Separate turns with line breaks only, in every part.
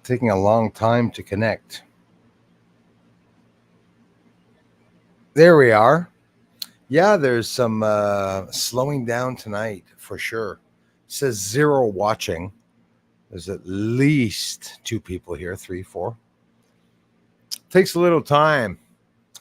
taking a long time to connect. There we are. Yeah, there's some slowing down tonight for sure. It says 0 watching. There's at least 2 people here, 3, 4. Takes a little time,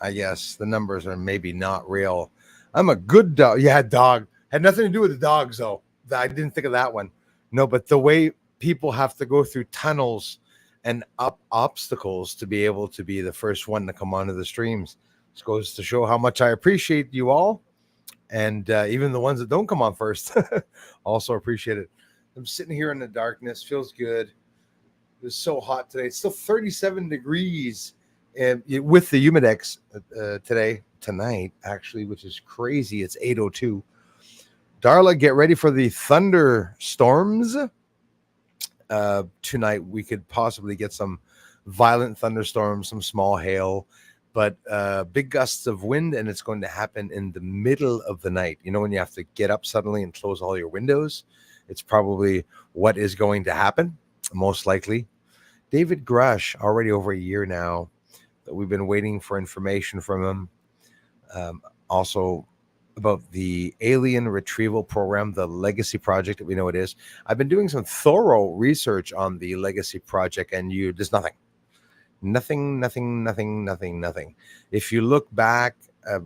I guess. The numbers are maybe not real. I'm a good dog. Yeah, dog. Had nothing to do with the dogs, though. I didn't think of that one. No, but the way people have to go through tunnels and up obstacles to be able to be the first one to come onto the streams. This goes to show how much I appreciate you all. And even the ones that don't come on first also appreciate it. I'm sitting here in the darkness. Feels good. It was so hot today. It's still 37 degrees with the Humidex tonight, actually, which is crazy. It's 8:02. Darla, get ready for the thunderstorms. Tonight, we could possibly get some violent thunderstorms, some small hail, but big gusts of wind, and it's going to happen in the middle of the night. You know, when you have to get up suddenly and close all your windows, it's probably what is going to happen, most likely. David Grush, already over a year now, that we've been waiting for information from him. Also about the alien retrieval program, the Legacy Project that we know it is. I've been doing some thorough research on the Legacy Project, and there's nothing. If you look back,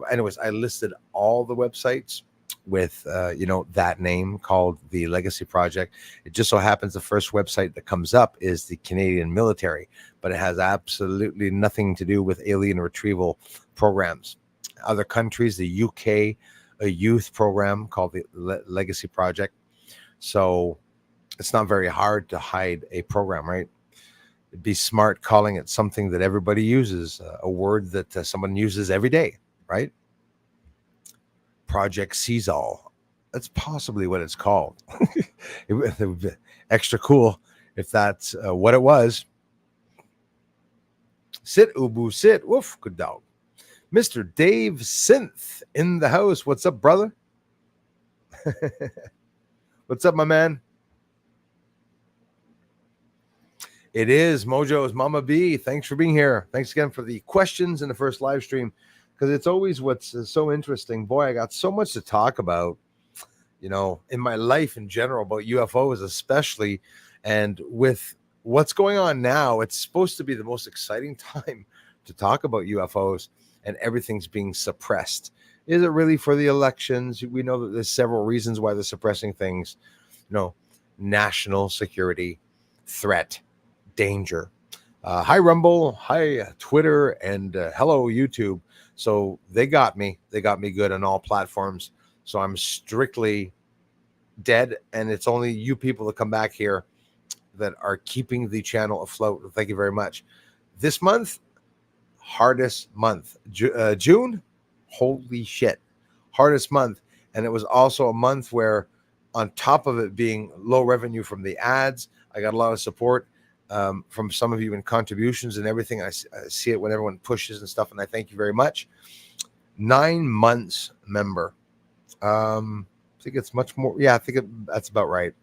anyways, I listed all the websites with that name called the Legacy Project. It just so happens the first website that comes up is the Canadian military, but it has absolutely nothing to do with alien retrieval programs. Other countries, the UK, a youth program called the Legacy Project. So it's not very hard to hide a program, right? It'd be smart calling it something that everybody uses, a word that someone uses every day, right? Project Sees All. That's possibly what it's called. It would be extra cool if that's what it was. Sit, Ubu, sit. Woof, good dog. Mr. Dave Synth in the house. What's up, brother? What's up, my man? It is Mojo's Mama B. Thanks for being here. Thanks again for the questions in the first live stream, because it's always what's so interesting. Boy, I got so much to talk about, in my life in general, about UFOs especially. And with what's going on now, it's supposed to be the most exciting time to talk about UFOs, and everything's being suppressed. Is it really for the elections? We know that there's several reasons why they're suppressing things. National security, threat, danger. Hi, Rumble. Hi, Twitter. And hello, YouTube. So they got me. They got me good on all platforms. So I'm strictly dead. And it's only you people that come back here that are keeping the channel afloat. Thank you very much. This month, hardest month. June, holy shit, hardest month. And it was also a month where, on top of it being low revenue from the ads, I got a lot of support from some of you in contributions and everything. I see it when everyone pushes and stuff, and I thank you very much. 9 months member. I think it's much more. Yeah, I think that's about right.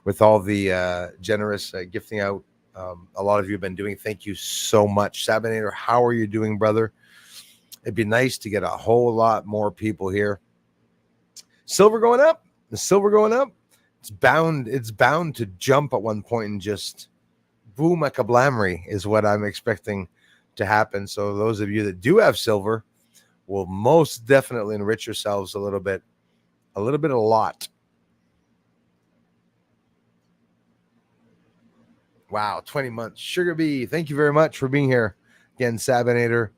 With all the generous gifting out, a lot of you have been doing. Thank you so much. Sabinator, how are you doing, brother? It'd be nice to get a whole lot more people here. Silver going up. The silver going up. It's bound to jump at one point and just boom, a kablamry is what I'm expecting to happen. So those of you that do have silver will most definitely enrich yourselves a little bit, a lot. Wow, 20 months. Sugar Bee, thank you very much for being here. Again, Sabinator.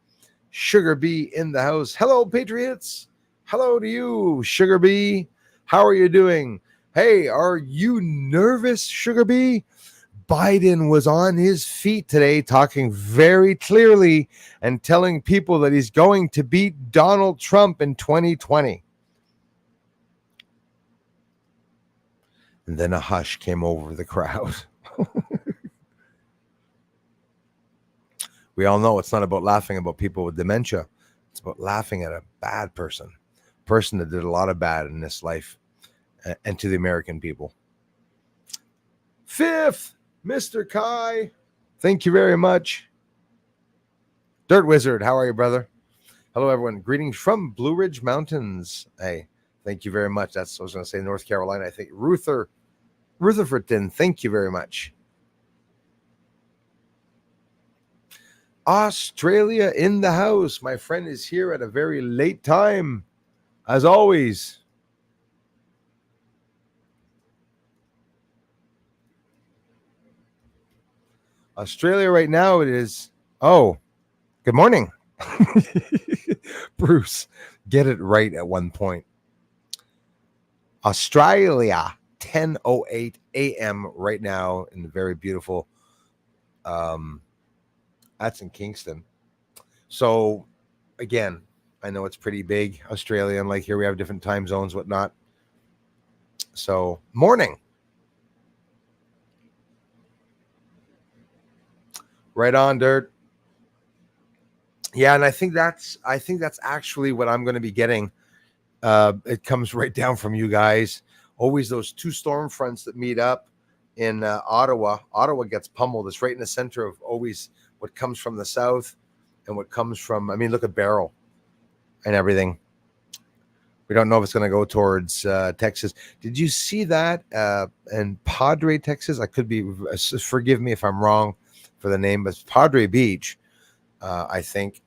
Sugar Bee in the house. Hello, Patriots. Hello to you, Sugar Bee. How are you doing? Hey, are you nervous, Sugar Bee? Biden was on his feet today talking very clearly and telling people that he's going to beat Donald Trump in 2020. And then a hush came over the crowd. We all know it's not about laughing about people with dementia. It's about laughing at a bad person that did a lot of bad in this life, and to the American people. Fifth, Mr. Kai. Thank you very much. Dirt Wizard, how are you, brother? Hello, everyone. Greetings from Blue Ridge Mountains. Hey, thank you very much. That's what I was going to say, North Carolina. I think Rutherfordton, thank you very much. Australia in the house. My friend is here at a very late time, as always. Australia right now, it is. Oh, good morning. Bruce, get it right at one point. Australia, 10:08 a.m. right now in the very beautiful. That's in Kingston. So, again, I know it's pretty big, Australia, and like here we have different time zones, whatnot. So, morning. Right on, Dirt. Yeah, and I think that's actually what I'm going to be getting. It comes right down from you guys. Always those two storm fronts that meet up in Ottawa. Ottawa gets pummeled. It's right in the center of always what comes from the south and what comes from. I mean, look at Barrel and everything. We don't know if it's going to go towards Texas. Did you see that in Padre, Texas? I could be. Forgive me if I'm wrong for the name, but it's Padre Beach. I think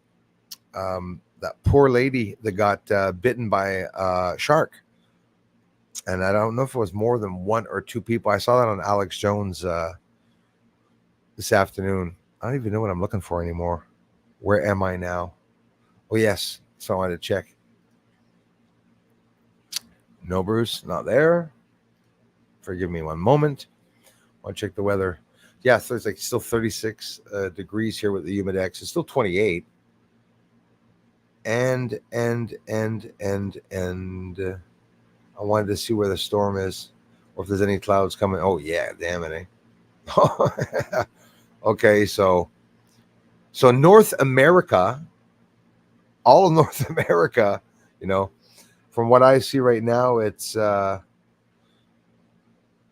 that poor lady that got bitten by a shark. And I don't know if it was more than one or two people. I saw that on Alex Jones this afternoon. I don't even know what I'm looking for anymore. Where am I now? Oh, yes. So I wanted to check. No, Bruce, not there. Forgive me one moment. I want to check the weather. Yeah, so it's like still 36 degrees here with the Humidex. It's still 28. And I wanted to see where the storm is or if there's any clouds coming. Oh, yeah, damn it, eh? Okay, so North America, all of North America, from what I see right now, it's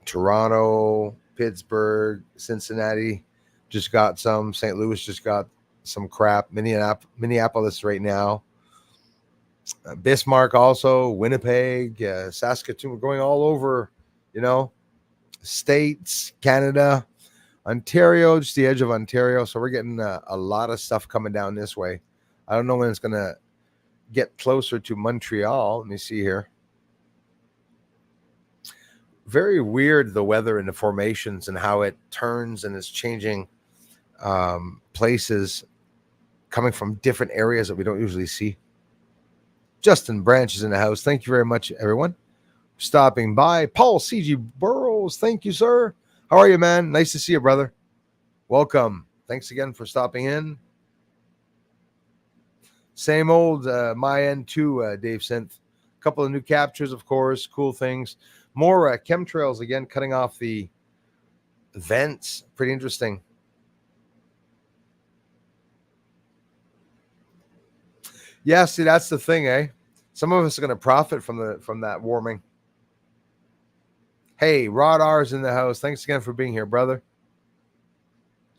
Toronto, Pittsburgh, Cincinnati just got some. St. Louis just got some crap. Minneapolis right now. Bismarck also, Winnipeg, Saskatoon. We're going all over, states, Canada, Ontario, just the edge of Ontario. So we're getting a lot of stuff coming down this way. I don't know when it's going to get closer to Montreal. Let me see here. Very weird, the weather and the formations and how it turns and is changing places coming from different areas that we don't usually see. Justin Branch is in the house. Thank you very much, everyone, for stopping by. Paul C.G. Burrows, thank you, sir. How are you, man? Nice to see you, brother. Welcome. Thanks again for stopping in. Same old my end too, Dave Synth. A couple of new captures, of course. Cool things. More chemtrails again, cutting off the vents. Pretty interesting. Yeah, see, that's the thing, eh? Some of us are going to profit from that warming. Hey, Rod R's in the house. Thanks again for being here, brother.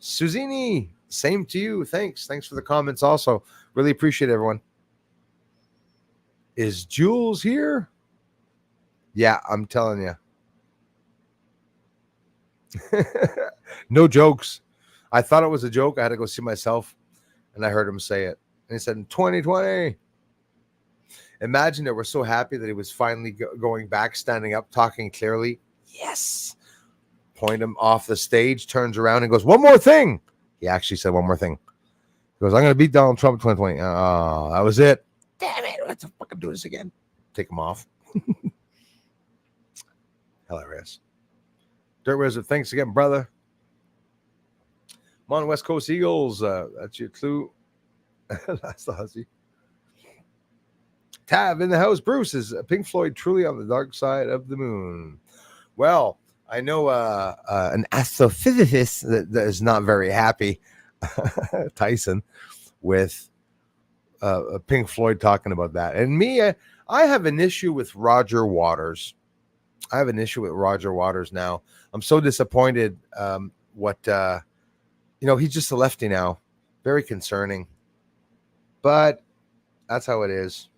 Suzini, same to you. Thanks for the comments also. Really appreciate it, everyone. Is Jules here? Yeah, I'm telling you. No jokes. I thought it was a joke. I had to go see myself, and I heard him say it. And he said, in 2020. Imagine that we're so happy that he was finally going back, standing up, talking clearly. Yes. Point him off the stage, turns around and goes, one more thing. He actually said one more thing. He goes, I'm going to beat Donald Trump in 2020. Oh, that was it. Damn it. Let's fucking do this again. Take him off. Hilarious. Dirt Wizard, thanks again, brother. Come on, West Coast Eagles. That's your clue. That's the hussy. Tav in the house. Bruce, is Pink Floyd truly on the dark side of the moon? Well, I know an astrophysicist that is not very happy, Tyson, with Pink Floyd talking about that. And me, I have an issue with Roger Waters. I have an issue with Roger Waters now. I'm so disappointed what He's just a lefty now. Very concerning. But that's how it is.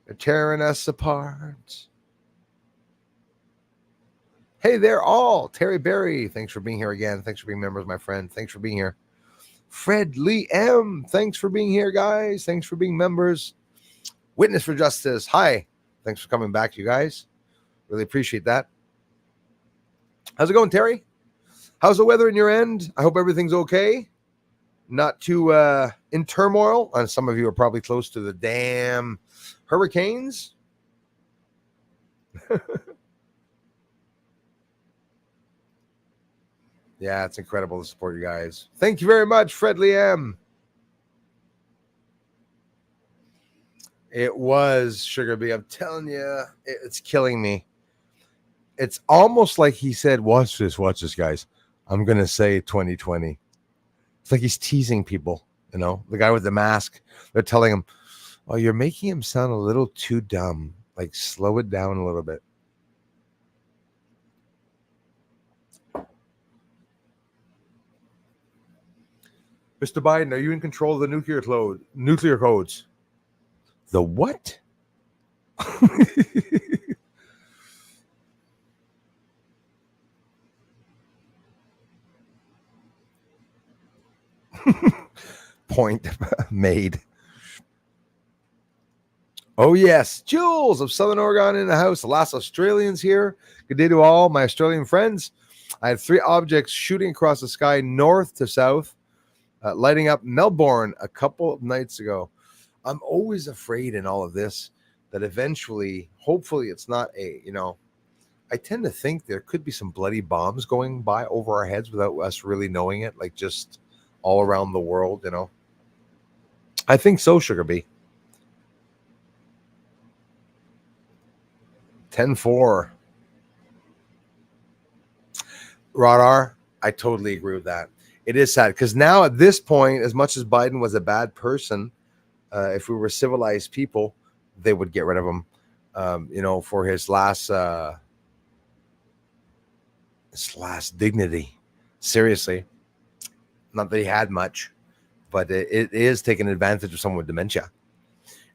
They're tearing us apart. Hey there, all. Terry Berry, thanks for being here again. Thanks for being members, my friend. Thanks for being here. Fred Lee M, thanks for being here, guys. Thanks for being members. Witness for Justice, hi. Thanks for coming back, you guys. Really appreciate that. How's it going, Terry? How's the weather in your end? I hope everything's okay. Not too in turmoil. And some of you are probably close to the damn hurricanes. Yeah, it's incredible to support you guys. Thank you very much, Fred Liam. It was Sugar Bee. I'm telling you, it's killing me. It's almost like he said, watch this, guys. I'm going to say 2020. It's like he's teasing people, the guy with the mask. They're telling him, oh, you're making him sound a little too dumb. Like, slow it down a little bit. Mr. Biden, are you in control of the nuclear codes? The what? Point made. Oh, yes. Jules of Southern Oregon in the house. The last Australians here. Good day to all my Australian friends. I had 3 objects shooting across the sky north to south, lighting up Melbourne a couple of nights ago. I'm always afraid in all of this that eventually, hopefully it's not I tend to think there could be some bloody bombs going by over our heads without us really knowing it, like just all around the world, I think so, Sugar Bee. 10-4. Radar, I totally agree with that. It is sad because now at this point, as much as Biden was a bad person, if we were civilized people, they would get rid of him, for his last dignity. Seriously. Not that he had much, but it is taking advantage of someone with dementia.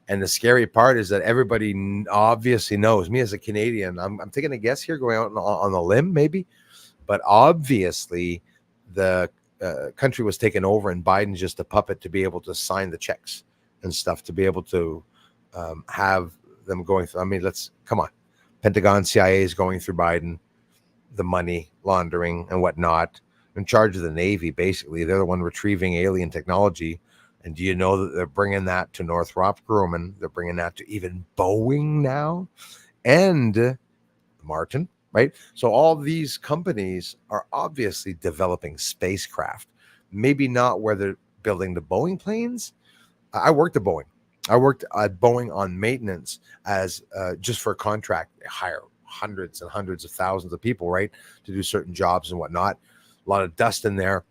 And the scary part is that everybody obviously knows. Me as a Canadian, I'm taking a guess here, going out on a limb maybe, but obviously the country was taken over and Biden's just a puppet to be able to sign the checks and stuff, to be able to have them going through. I mean, come on. Pentagon, CIA is going through Biden, the money laundering and whatnot, in charge of the Navy. Basically, they're the one retrieving alien technology. And do you know that they're bringing that to Northrop Grumman? They're bringing that to even Boeing now and Martin, right? So all these companies are obviously developing spacecraft. Maybe not where they're building the Boeing planes. I worked at Boeing. I worked at Boeing on maintenance as just for a contract. They hire hundreds and hundreds of thousands of people, right, to do certain jobs and whatnot. A lot of dust in there.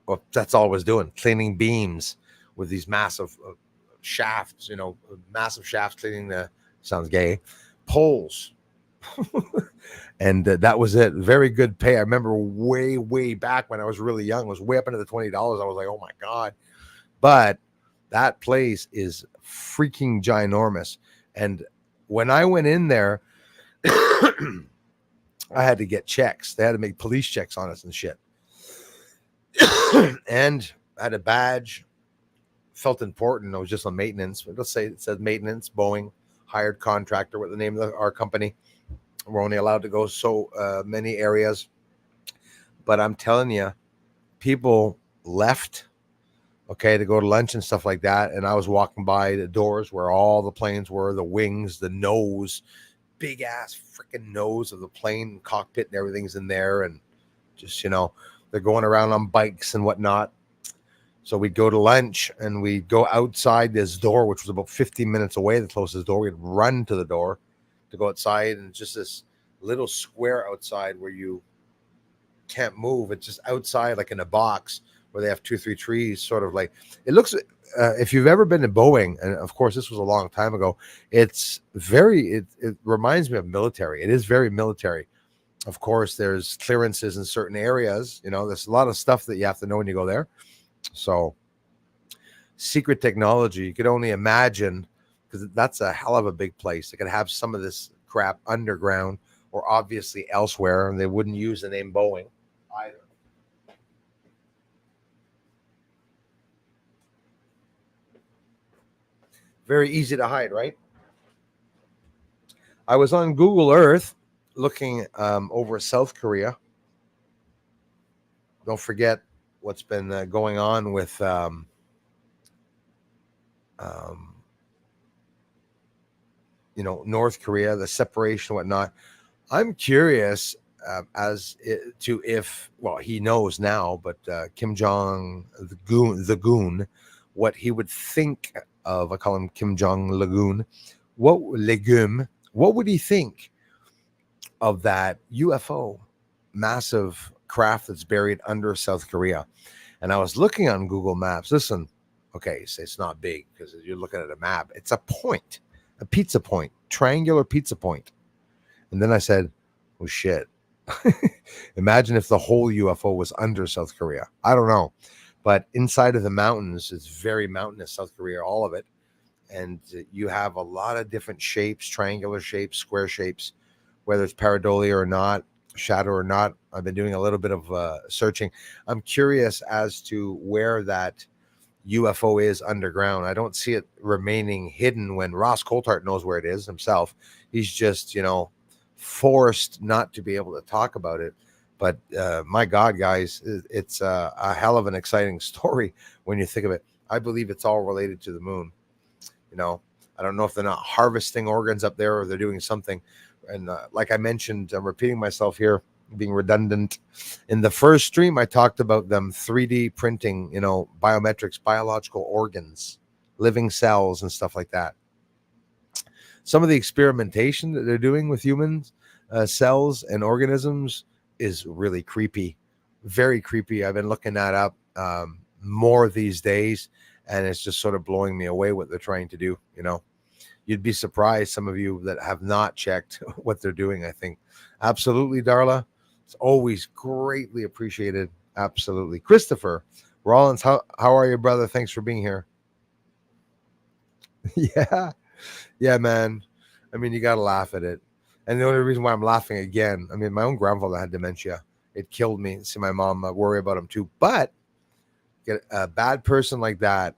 Well, that's all I was doing, cleaning beams with these massive shafts, massive shafts, cleaning sounds gay, poles. And that was it. Very good pay. I remember way, way back when I was really young, it was way up into the $20. I was like, oh my God. But that place is freaking ginormous. And when I went in there, I had to get checks. They had to make police checks on us and shit. And I had a badge, felt important. I was just on maintenance. Let's say it says maintenance, Boeing, hired contractor, with the name of our company. We're only allowed to go so many areas. But I'm telling you, people left, to go to lunch and stuff like that. And I was walking by the doors where all the planes were, the wings, the nose, big ass freaking nose of the plane, cockpit and everything's in there. And just, they're going around on bikes and whatnot. So we'd go to lunch and we'd go outside this door, which was about 15 minutes away, the closest door. We'd run to the door to go outside, and just this little square outside where you can't move. It's just outside, like in a box where they have 2-3 trees, sort of like it looks. If you've ever been to Boeing, and of course this was a long time ago, it's very. It reminds me of military. It is very military. Of course, there's clearances in certain areas. There's a lot of stuff that you have to know when you go there. So, secret technology, you could only imagine, because that's a hell of a big place. They could have some of this crap underground or obviously elsewhere, and they wouldn't use the name Boeing either. Very easy to hide, right? I was on Google Earth looking over South Korea. Don't forget what's been going on with um, North Korea, the separation, whatnot. I'm curious to if, well, he knows now, but Kim Jong the goon, what he would think of. I call him Kim Jong Lagoon. What would he think of that UFO, massive craft that's buried under South Korea? And I was looking on Google Maps. Listen, okay, so it's not big because you're looking at a map. It's a point, a pizza point, triangular pizza point. And then I said, oh shit. Imagine if the whole UFO was under South Korea. I don't know. But inside of the mountains, it's very mountainous, South Korea, all of it. And you have a lot of different shapes, triangular shapes, square shapes, whether it's pareidolia or not, shadow or not. I've been doing a little bit of searching. I'm curious as to where that UFO is underground. I don't see it remaining hidden when Ross Coulthart knows where it is himself. He's just, forced not to be able to talk about it. But my God, guys, it's a hell of an exciting story when you think of it. I believe it's all related to the moon. I don't know if they're not harvesting organs up there or they're doing something. And like I mentioned, I'm repeating myself here, being redundant. In the first stream, I talked about them 3D printing, biometrics, biological organs, living cells, and stuff like that. Some of the experimentation that they're doing with humans, cells, and organisms is really creepy, very creepy. I've been looking that up more these days, and it's just sort of blowing me away what they're trying to do. You'd be surprised, some of you that have not checked what they're doing. I think absolutely, Darla. It's always greatly appreciated. Absolutely. Christopher Rollins, how are you, brother? Thanks for being here. Yeah. Yeah, man. I mean, you got to laugh at it. And the only reason why I'm laughing again, I mean, my own grandfather had dementia. It killed me. See my mom worry about him too. But get a bad person like that,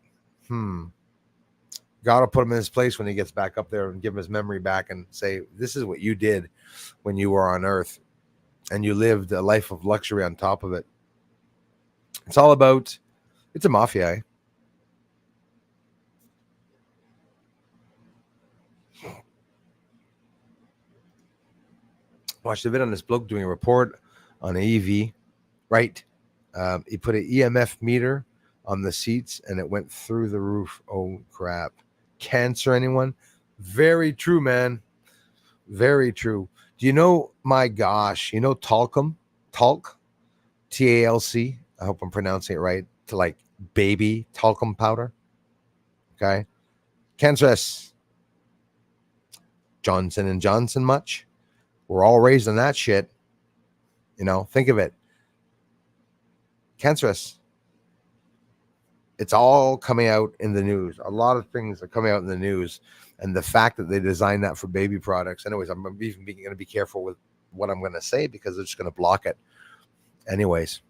got to put him in his place when he gets back up there and give him his memory back and say, this is what you did when you were on Earth and you lived a life of luxury on top of it. It's all about, it's a mafia, eh? Watched a video on this bloke doing a report on an EV, right? He put an EMF meter on the seats and it went through the roof. Oh, crap. Cancer, anyone? Very true, man. Very true. Do you know, my gosh, talcum? Talc? TALC? I hope I'm pronouncing it right. To like baby talcum powder. Okay. Cancerous. Johnson and Johnson much? We're all raised on that shit. Think of it. Cancerous. It's all coming out in the news. A lot of things are coming out in the news. And the fact that they designed that for baby products. Anyways, I'm even going to be careful with what I'm going to say because they're just going to block it. Anyways.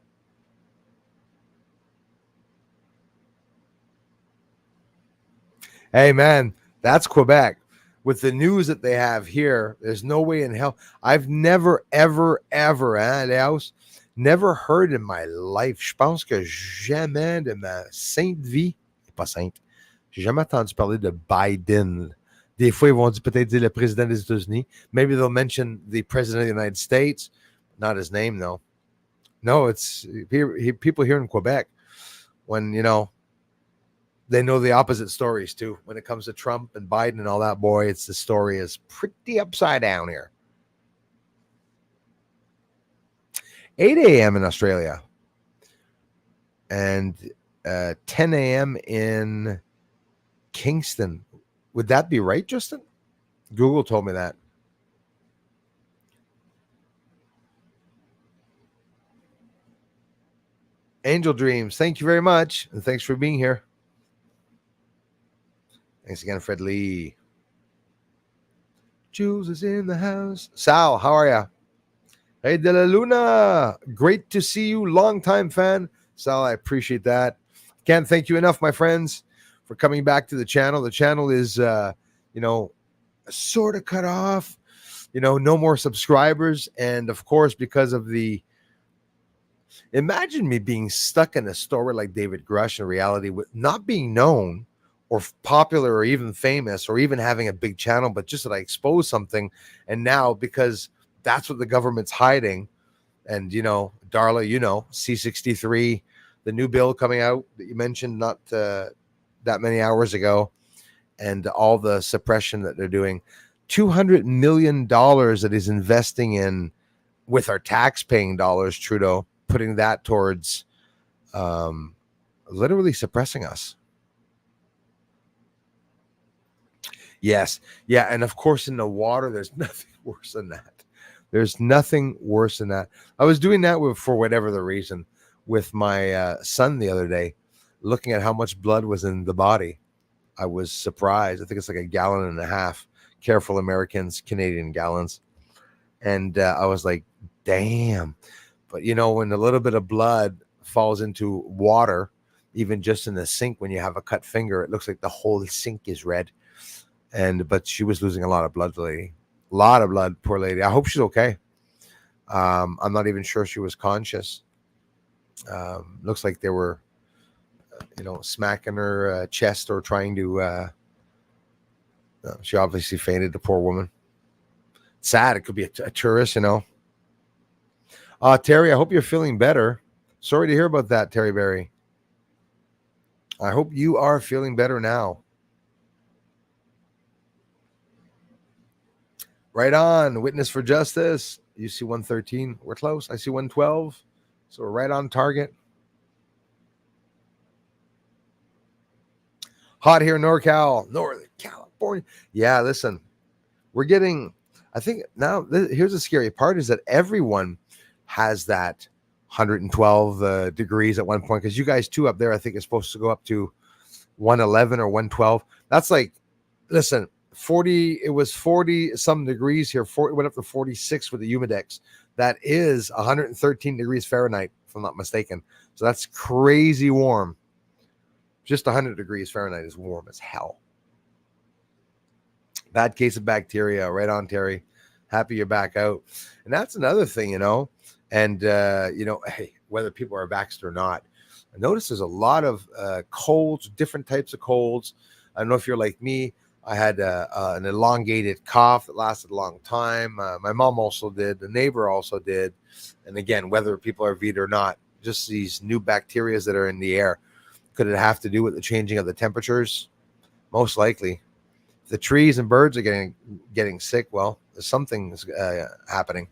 Hey, man, that's Quebec. With the news that they have here, there's no way in hell. I've never, ever, Léos, never heard in my life, je pense que jamais de ma sainte vie, pas sainte, j'ai jamais entendu parler de Biden. Des fois, ils vont peut-être dire le président des États-Unis. Maybe they'll mention the president of the United States. Not his name, though. No, it's people here in Quebec when, they know the opposite stories too. When it comes to Trump and Biden and all that, boy, the story is pretty upside down here. 8 a.m. in Australia and 10 a.m. in Kingston. Would that be right, Justin? Google told me that. Angel Dreams, thank you very much. And thanks for being here. Thanks again, Fred Lee. Jules is in the house. Sal, how are ya? Hey, De La Luna. Great to see you. Long-time fan. Sal, I appreciate that. Can't thank you enough, my friends, for coming back to the channel. The channel is, sort of cut off. No more subscribers. And of course, because of imagine me being stuck in a story like David Grush in reality with not being known or popular or even famous or even having a big channel, but just that I expose something. And now, because that's what the government's hiding, and Darla, C63, the new bill coming out that you mentioned not that many hours ago, and all the suppression that they're doing, $200 million that he's investing in with our tax-paying dollars, Trudeau, putting that towards literally suppressing us. Yes. Yeah. And of course, in the water, there's nothing worse than that. There's nothing worse than that. I was doing that for whatever the reason with my son the other day, looking at how much blood was in the body. I was surprised. I think it's like 1.5 gallons. Careful, Americans, Canadian gallons. And I was like, damn. But when a little bit of blood falls into water, even just in the sink, when you have a cut finger, it looks like the whole sink is red. But she was losing a lot of blood, lady. A lot of blood, poor lady. I hope she's okay. I'm not even sure she was conscious. Looks like they were, smacking her chest or trying to. She obviously fainted, the poor woman. Sad. It could be a tourist, Terry, I hope you're feeling better. Sorry to hear about that, Terry Berry. I hope you are feeling better now. Right on. Witness for Justice. You see 113. We're close. I see 112. So we're right on target. Hot here in NorCal, Northern California. Yeah, listen, we're getting, I think now, here's the scary part is that everyone has that 112 degrees at one point, because you guys too up there, I think, is supposed to go up to 111 or 112. That's like, listen, 40, it was 40 some degrees here. It went up to 46 with the humidex. That is 113 degrees Fahrenheit, if I'm not mistaken. So that's crazy warm. Just 100 degrees Fahrenheit is warm as hell. Bad case of bacteria. Right on, Terry. Happy you're back out. And that's another thing, and, hey, whether people are vaxxed or not, I notice there's a lot of colds, different types of colds. I don't know if you're like me. I had an elongated cough that lasted a long time. My mom also did. The neighbor also did. And again, whether people are VID or not, just these new bacteria that are in the air. Could it have to do with the changing of the temperatures? Most likely. If the trees and birds are getting sick, well, something's happening.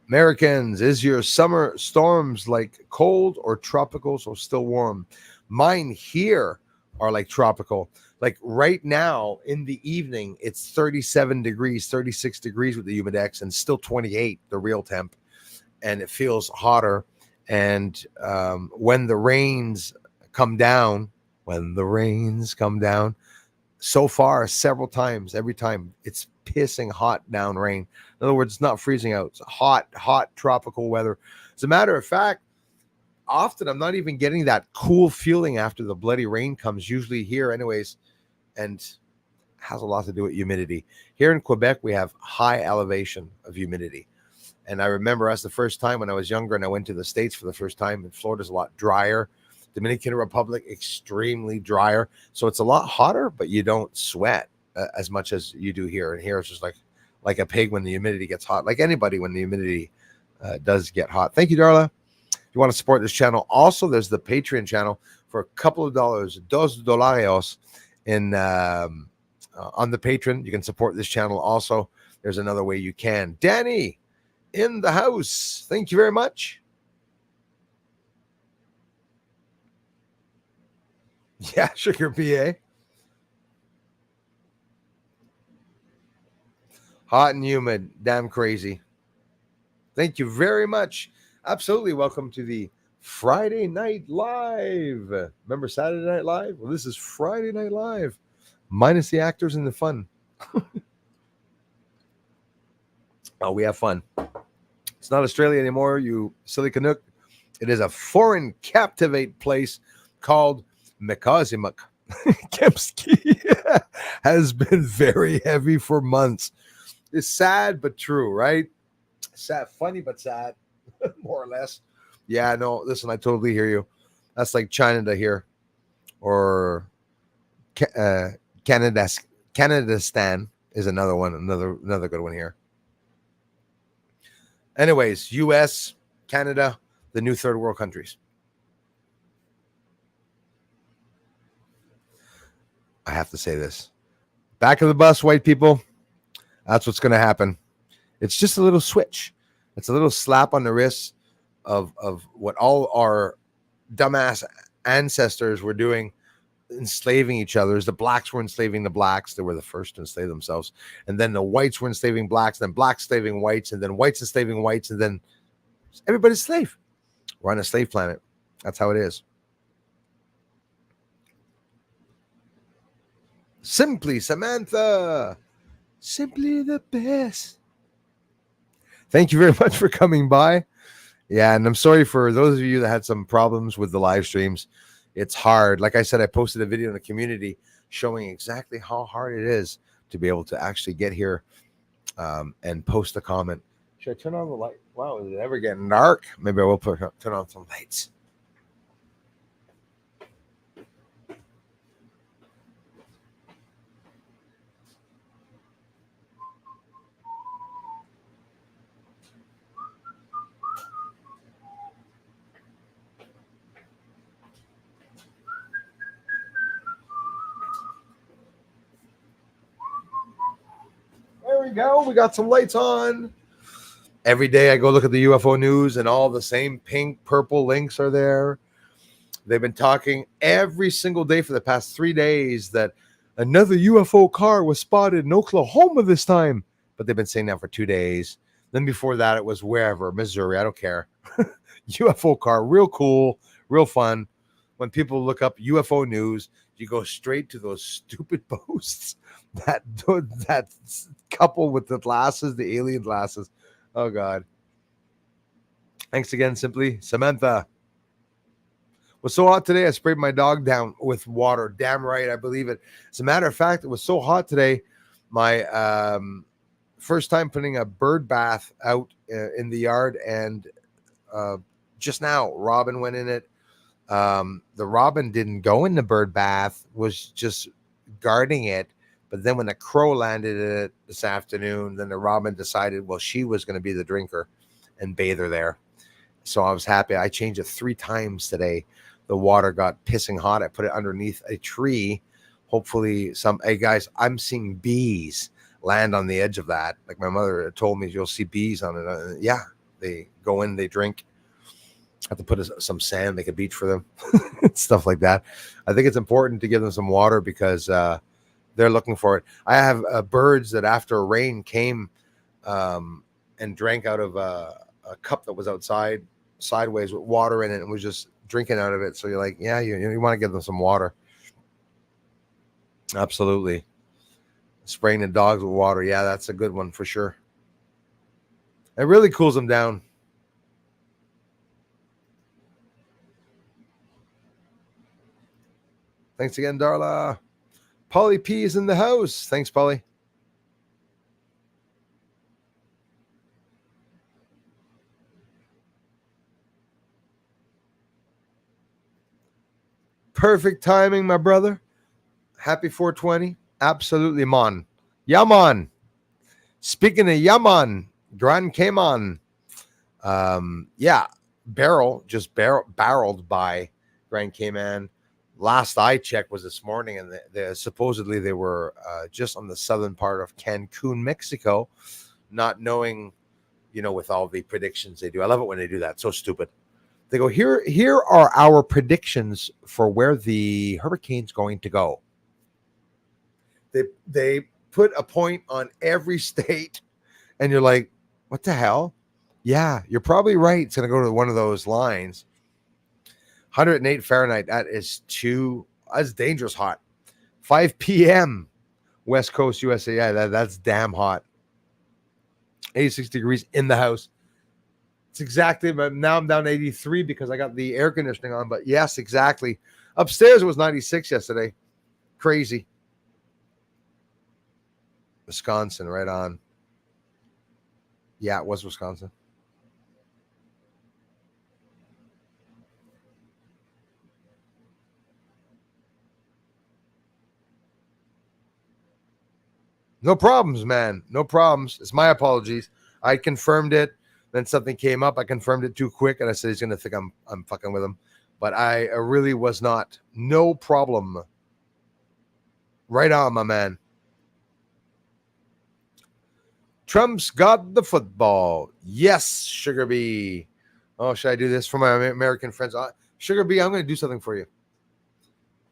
Americans, is your summer storms like cold or tropical, so still warm? Mine here are like tropical. Like right now in the evening, it's 37 degrees, 36 degrees with the humidex, and still 28, the real temp. And it feels hotter. And when the rains come down, so far, several times, every time, it's pissing hot down rain. In other words, it's not freezing out. It's hot tropical weather. As a matter of fact, often I'm not even getting that cool feeling after the bloody rain comes, usually here anyways, and has a lot to do with humidity. Here in Quebec, we have high elevation of humidity. And I remember us the first time when I was younger and I went to the States for the first time, and Florida's a lot drier. Dominican Republic, extremely drier. So it's a lot hotter, but you don't sweat as much as you do here. And here it's just like a pig when the humidity gets hot, like anybody when the humidity does get hot. Thank you, Darla. If you want to support this channel, also there's the Patreon channel for a couple of dollars, $2 in on the Patreon. You can support this channel also. There's another way you can. Danny in the house. Thank you very much. Yeah, Sugar BA. Hot and humid. Damn crazy. Thank you very much. Absolutely. Welcome to the Friday Night Live. Remember Saturday Night Live? Well, this is Friday Night Live, minus the actors and the fun. Oh, we have fun. It's not Australia anymore, you silly Canuck. It is a foreign captivate place called Mikazimuk. Kemsky has been very heavy for months. It's sad but true, right? Sad, funny but sad, more or less. Yeah, no, listen, I totally hear you. That's like China here, or Canada. Canadastan is another one, another good one here. Anyways, U.S., Canada, the new third world countries. I have to say this. Back of the bus, white people. That's what's going to happen. It's just a little switch. It's a little slap on the wrist of what all our dumbass ancestors were doing, enslaving each other. The blacks were enslaving the blacks. They were the first to enslave themselves. And then the whites were enslaving blacks, then blacks enslaving whites, and then whites enslaving whites, and then everybody's a slave. We're on a slave planet. That's how it is. Simply Samantha. Simply the best. Thank you very much for coming by. Yeah, and I'm sorry for those of you that had some problems with the live streams. It's hard. Like I said, I posted a video in the community showing exactly how hard it is to be able to actually get here and post a comment. Should I turn on the light? Wow, is it ever getting dark? Maybe I will turn on some lights. There we go. We got some lights on. Every day I go look at the UFO news and all the same pink, purple links are there. They've been talking every single day for the past 3 days that another UFO car was spotted in Oklahoma this time. But they've been saying that for 2 days. Then before that, it was wherever, Missouri. I don't care. UFO car, real cool, real fun. When people look up UFO news, you go straight to those stupid posts. That couple with the glasses, the alien glasses. Oh, God. Thanks again, Simply Samantha. It was so hot today, I sprayed my dog down with water. Damn right, I believe it. As a matter of fact, it was so hot today, my first time putting a bird bath out in the yard, and just now, Robin went in it. The robin didn't go in the bird bath, was just guarding it. But then when the crow landed in it this afternoon, then the robin decided, well, she was going to be the drinker and bathe her there. So I was happy. I changed it 3 times today. The water got pissing hot. I put it underneath a tree. Hopefully hey guys, I'm seeing bees land on the edge of that. Like my mother told me, you'll see bees on it. Yeah, they go in, they drink. I have to put some sand, make a beach for them, stuff like that. I think it's important to give them some water because they're looking for it. I have birds that after rain came and drank out of a cup that was outside sideways with water in it and was just drinking out of it. So you're like, yeah, you want to give them some water. Absolutely. Spraying the dogs with water. Yeah, that's a good one for sure. It really cools them down. Thanks again, Darla. Polly P is in the house. Thanks, Polly. Perfect timing, my brother. Happy 420. Absolutely, man. Yaman. Speaking of Yaman, Grand Cayman. Yeah, barreled by Grand Cayman. Last I checked was this morning, and supposedly they were just on the southern part of Cancun, Mexico, not knowing, with all the predictions they do. I love it when they do that. So stupid. They go, here are our predictions for where the hurricane's going to go. They put a point on every state, and you're like, what the hell? Yeah, you're probably right. It's going to go to one of those lines. 108 Fahrenheit. That's dangerous hot. 5 p.m. West Coast USA. Yeah, that's damn hot. 86 degrees in the house. It's exactly, but now I'm down to 83 because I got the air conditioning on. But yes, exactly. Upstairs it was 96 yesterday. Crazy. Wisconsin, right on. Yeah, it was Wisconsin. No problems, man. No problems. It's my apologies. I confirmed it. Then something came up. I confirmed it too quick, and I said he's gonna think I'm fucking with him. But I really was not. No problem. Right on, my man. Trump's got the football. Yes, Sugar Bee. Oh, should I do this for my American friends? Sugar Bee, I'm going to do something for you.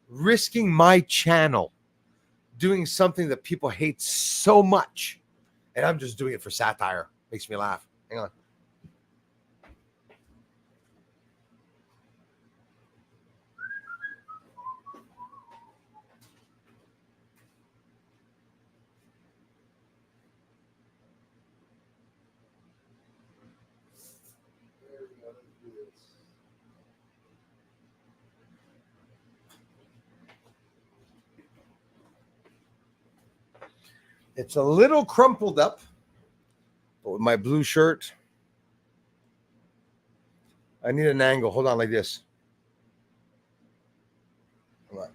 Risking my channel, doing something that people hate so much, and I'm just doing it for satire. Makes me laugh. Hang on. It's a little crumpled up, but with my blue shirt, I need an angle. Hold on, like this. Hold on.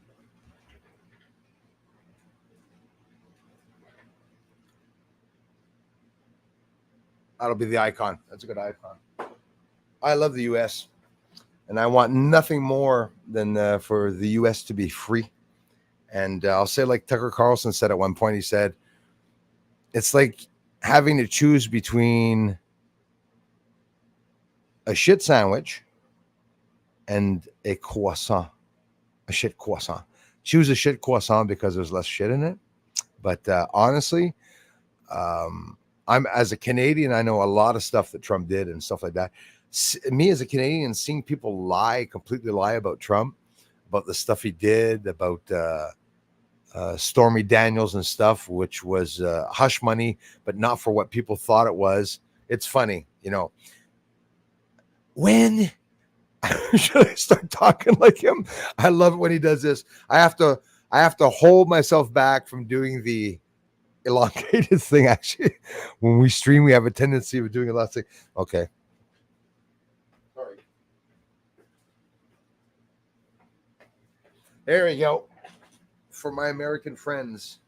That'll be the icon. That's a good icon. I love the U.S., and I want nothing more than for the U.S. to be free. And I'll say, like Tucker Carlson said at one point, he said, it's like having to choose between a shit sandwich and a croissant, a shit croissant. Choose a shit croissant because there's less shit in it. But honestly, I'm as a Canadian, I know a lot of stuff that Trump did and stuff like that. Me as a Canadian, seeing people completely lie about Trump, about the stuff he did, about Stormy Daniels and stuff, which was hush money, but not for what people thought it was. It's funny, When should I start talking like him? I love it when he does this. I have to hold myself back from doing the elongated thing. Actually, when we stream, we have a tendency of doing a lot of things. Okay. Sorry. There we go. For my American friends.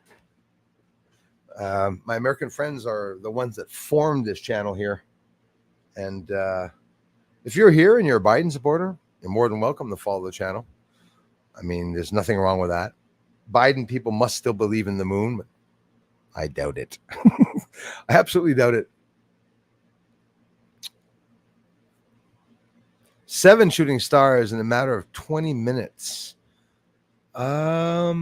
My American friends are the ones that formed this channel here. And if you're here and you're a Biden supporter, you're more than welcome to follow the channel. I mean, there's nothing wrong with that. Biden people must still believe in the moon, but I doubt it. I absolutely doubt it. 7 shooting stars in a matter of 20 minutes. All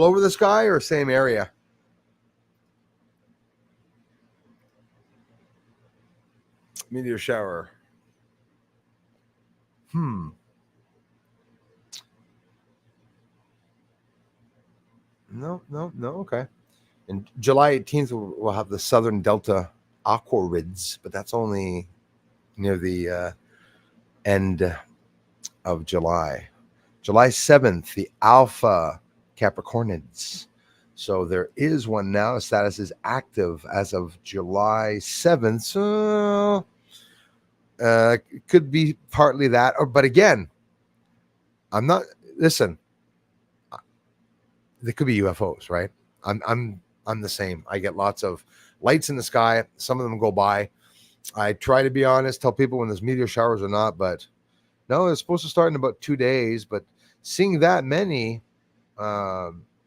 over the sky or same area? Meteor shower. No. Okay. And July 18th, we'll have the Southern Delta Aquarids, but that's only near the end of July. July 7th, the Alpha Capricornids. So there is one now. The status is active as of July 7th. So it could be partly that. But again, I'm not. Listen, there could be UFOs, right? I'm the same. I get lots of lights in the sky. Some of them go by. I try to be honest, tell people when there's meteor showers or not, but no, it's supposed to start in about 2 days. But seeing that many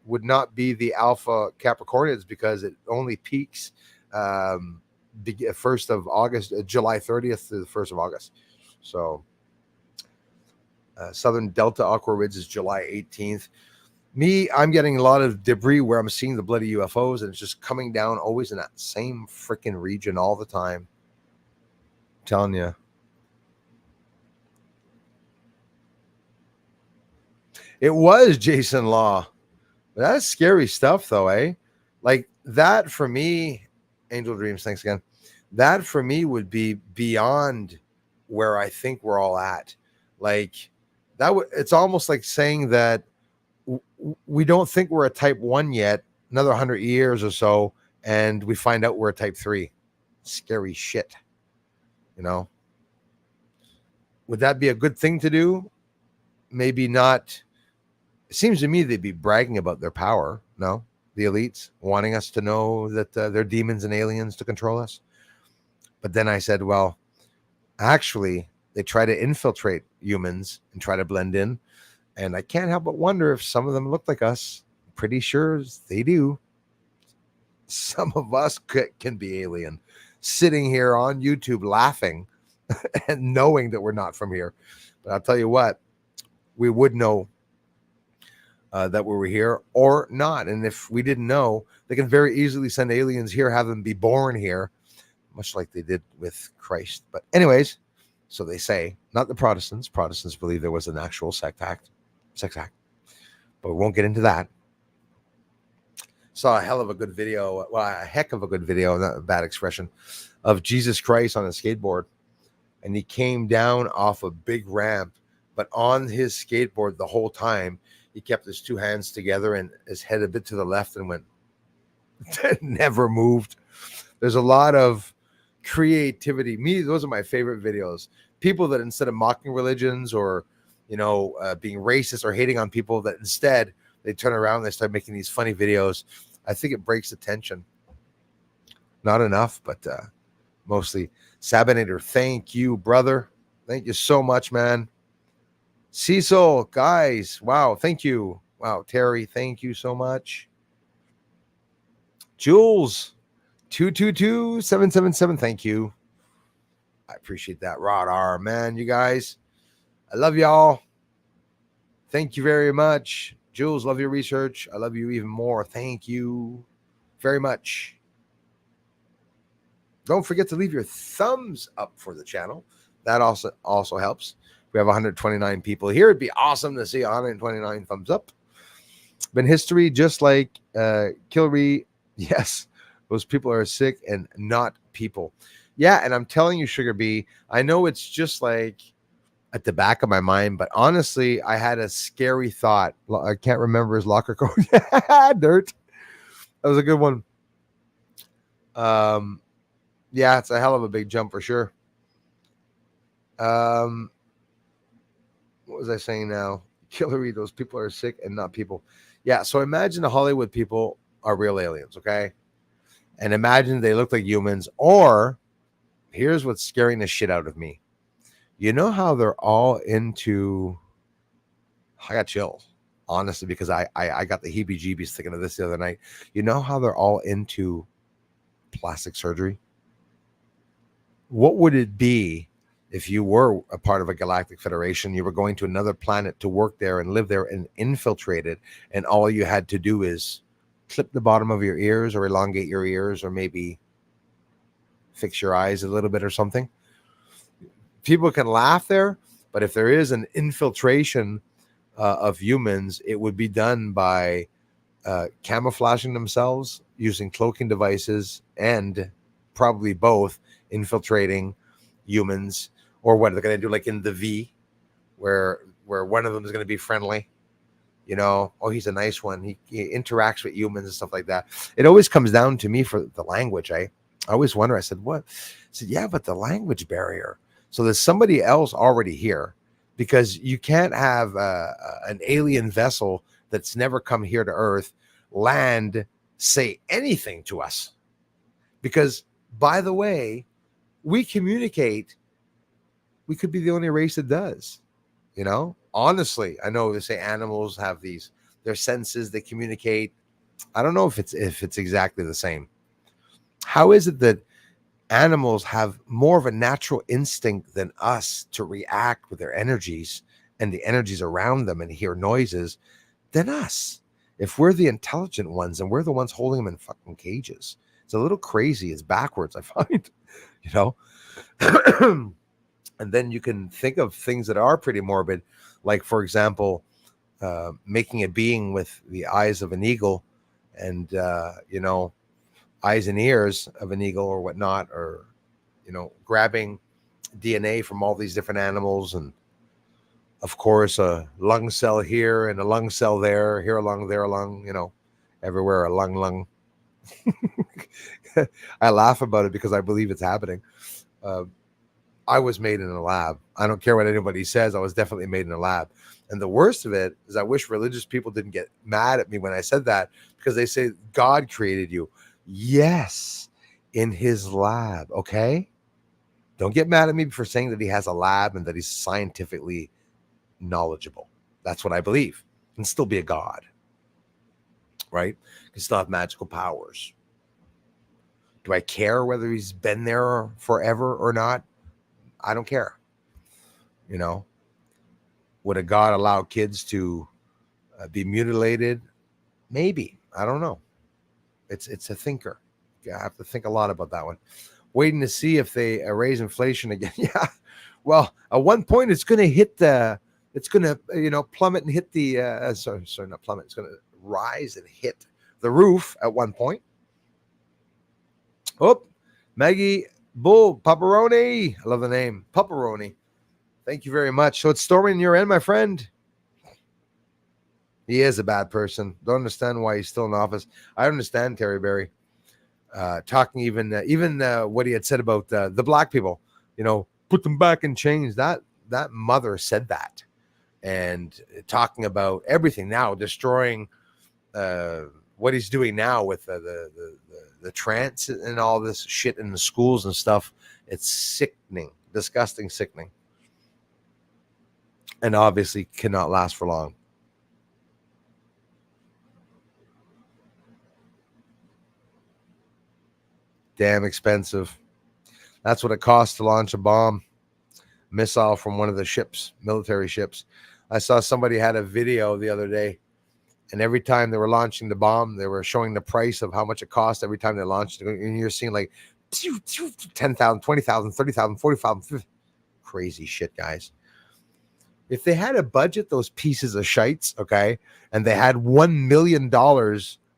would not be the Alpha Capricornids because it only peaks 1st of August, July 30th to the 1st of August. So Southern Delta Aqua Ridge is July 18th. I'm getting a lot of debris where I'm seeing the bloody UFOs, and it's just coming down always in that same freaking region all the time. I'm telling you. It was Jason Law. That's scary stuff, though, eh? Like that for me, Angel Dreams, thanks again. That for me would be beyond where I think we're all at. Like it's almost like saying that we don't think we're a type 1 yet, another 100 years or so, and we find out we're a type 3. Scary shit. Would that be a good thing to do? Maybe not. It seems to me they'd be bragging about their power. No, the elites wanting us to know that they're demons and aliens to control us. But then I said, well, actually, they try to infiltrate humans and try to blend in. And I can't help but wonder if some of them look like us. Pretty sure they do. Some of us can be alien, sitting here on YouTube laughing and knowing that we're not from here. But I'll tell you what, we would know that we were here or not. And if we didn't know, they can very easily send aliens here, have them be born here, much like they did with Christ. But anyways, so they say, not the Protestants. Protestants believe there was an actual sex act, but we won't get into that. Saw a hell of a good video, well, a heck of a good video, not a bad expression, of Jesus Christ on a skateboard. And he came down off a big ramp, but on his skateboard the whole time, he kept his two hands together and his head a bit to the left and went, never moved. There's a lot of creativity. Those are my favorite videos. People that instead of mocking religions or, being racist or hating on people, that instead they turn around and they start making these funny videos. I think it breaks the tension. Not enough, but mostly. Sabinator, thank you, brother. Thank you so much, man. Cecil, guys, wow, thank you. Wow, Terry, thank you so much. Jules, 222-777, thank you. I appreciate that. Rod R, man, you guys. I love y'all. Thank you very much. Jules, love your research. I love you even more. Thank you very much. Don't forget to leave your thumbs up for the channel. That also helps. We have 129 people here. It'd be awesome to see 129 thumbs up. Been history, just like Killary. Yes, those people are sick and not people. Yeah, and I'm telling you, Sugar Bee, I know it's just like at the back of my mind, but honestly, I had a scary thought. I can't remember his locker code. Dirt. That was a good one. Yeah, it's a hell of a big jump for sure. What was I saying now? Hillary, those people are sick and not people. Yeah, so imagine the Hollywood people are real aliens, okay? And imagine they look like humans, or here's what's scaring the shit out of me. You know how they're all into, I got chills, honestly, because I got the heebie-jeebies thinking of this the other night. You know how they're all into plastic surgery? What would it be if you were a part of a galactic federation, you were going to another planet to work there and live there and infiltrate it, and all you had to do is clip the bottom of your ears or elongate your ears or maybe fix your eyes a little bit or something? People can laugh there, but if there is an infiltration of humans, it would be done by camouflaging themselves, using cloaking devices, and probably both infiltrating humans. Or what they're going to do, like in the V, where one of them is going to be friendly. Oh, he's a nice one. He interacts with humans and stuff like that. It always comes down to me for the language. I always wonder. I said, what? I said, yeah, but the language barrier. So there's somebody else already here, because you can't have an alien vessel that's never come here to Earth land, say anything to us. Because, by the way, we communicate. We could be the only race that does. Honestly, I know they say animals have their senses, they communicate. I don't know if it's exactly the same. How is it that Animals have more of a natural instinct than us to react with their energies and the energies around them and hear noises than us. If we're the intelligent ones and we're the ones holding them in fucking cages, it's a little crazy. It's backwards, I find, you know? And then you can think of things that are pretty morbid, like, for example, making a being with the eyes of an eagle and, eyes and ears of an eagle or whatnot, or, grabbing DNA from all these different animals. And of course, a lung cell here and a lung cell here a lung, there a lung, everywhere a lung. I laugh about it because I believe it's happening. I was made in a lab. I don't care what anybody says. I was definitely made in a lab. And the worst of it is I wish religious people didn't get mad at me when I said that, because they say God created you. Yes, in his lab. Okay. Don't get mad at me for saying that he has a lab and that he's scientifically knowledgeable. That's what I believe. And still be a god, right? Can still have magical powers. Do I care whether he's been there forever or not? I don't care. Would a god allow kids to be mutilated? Maybe. I don't know. It's a thinker. I have to think a lot about that one. Waiting to see if they raise inflation again. Yeah. Well, at one point it's going to hit it's going to, plummet and hit sorry, not plummet. It's going to rise and hit the roof at one point. Oh, Maggie Bull Paparoni. I love the name. Paparoni. Thank you very much. So it's storming your end, my friend. He is a bad person. Don't understand why he's still in office. I understand Terry Berry. Talking even what he had said about the black people, put them back in chains. That mother said that, and talking about everything now, destroying what he's doing now with the trance and all this shit in the schools and stuff. It's sickening, disgusting, sickening, and obviously cannot last for long. Damn expensive. That's what it costs to launch a missile from one of the ships, military ships. I saw somebody had a video the other day, and every time they were launching the bomb, they were showing the price of how much it cost every time they launched it. And you're seeing like 10,000, 20,000, 30,000, 40,000, 50. Crazy shit, guys. If they had a budget, those pieces of shites, okay, and they had $1 million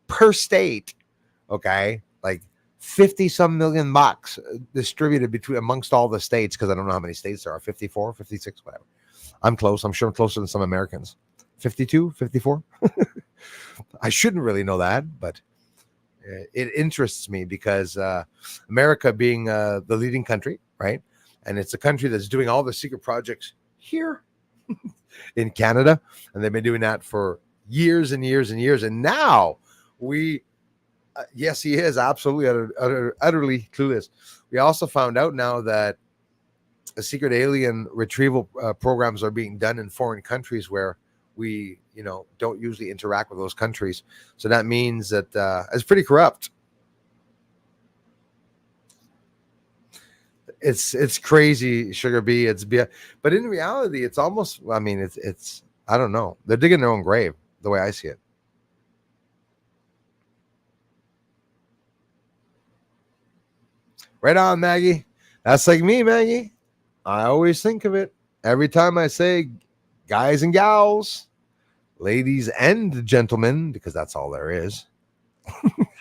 per state, okay, like 50 some million bucks distributed amongst all the states, because I don't know how many states there are, 54, 56, whatever. I'm close. I'm sure I'm closer than some Americans. 52, 54. I shouldn't really know that, but it interests me because America being the leading country, right? And it's a country that's doing all the secret projects here in Canada, and they've been doing that for years and years and years. And now yes, he is absolutely utterly clueless. We also found out now that secret alien retrieval programs are being done in foreign countries where we, don't usually interact with those countries. So that means that it's pretty corrupt. It's crazy, Sugar B. But in reality, it's almost. I mean, it's. I don't know. They're digging their own grave, the way I see it. Right on, Maggie. That's like me, Maggie. I always think of it every time I say guys and gals, ladies and gentlemen, because that's all there is.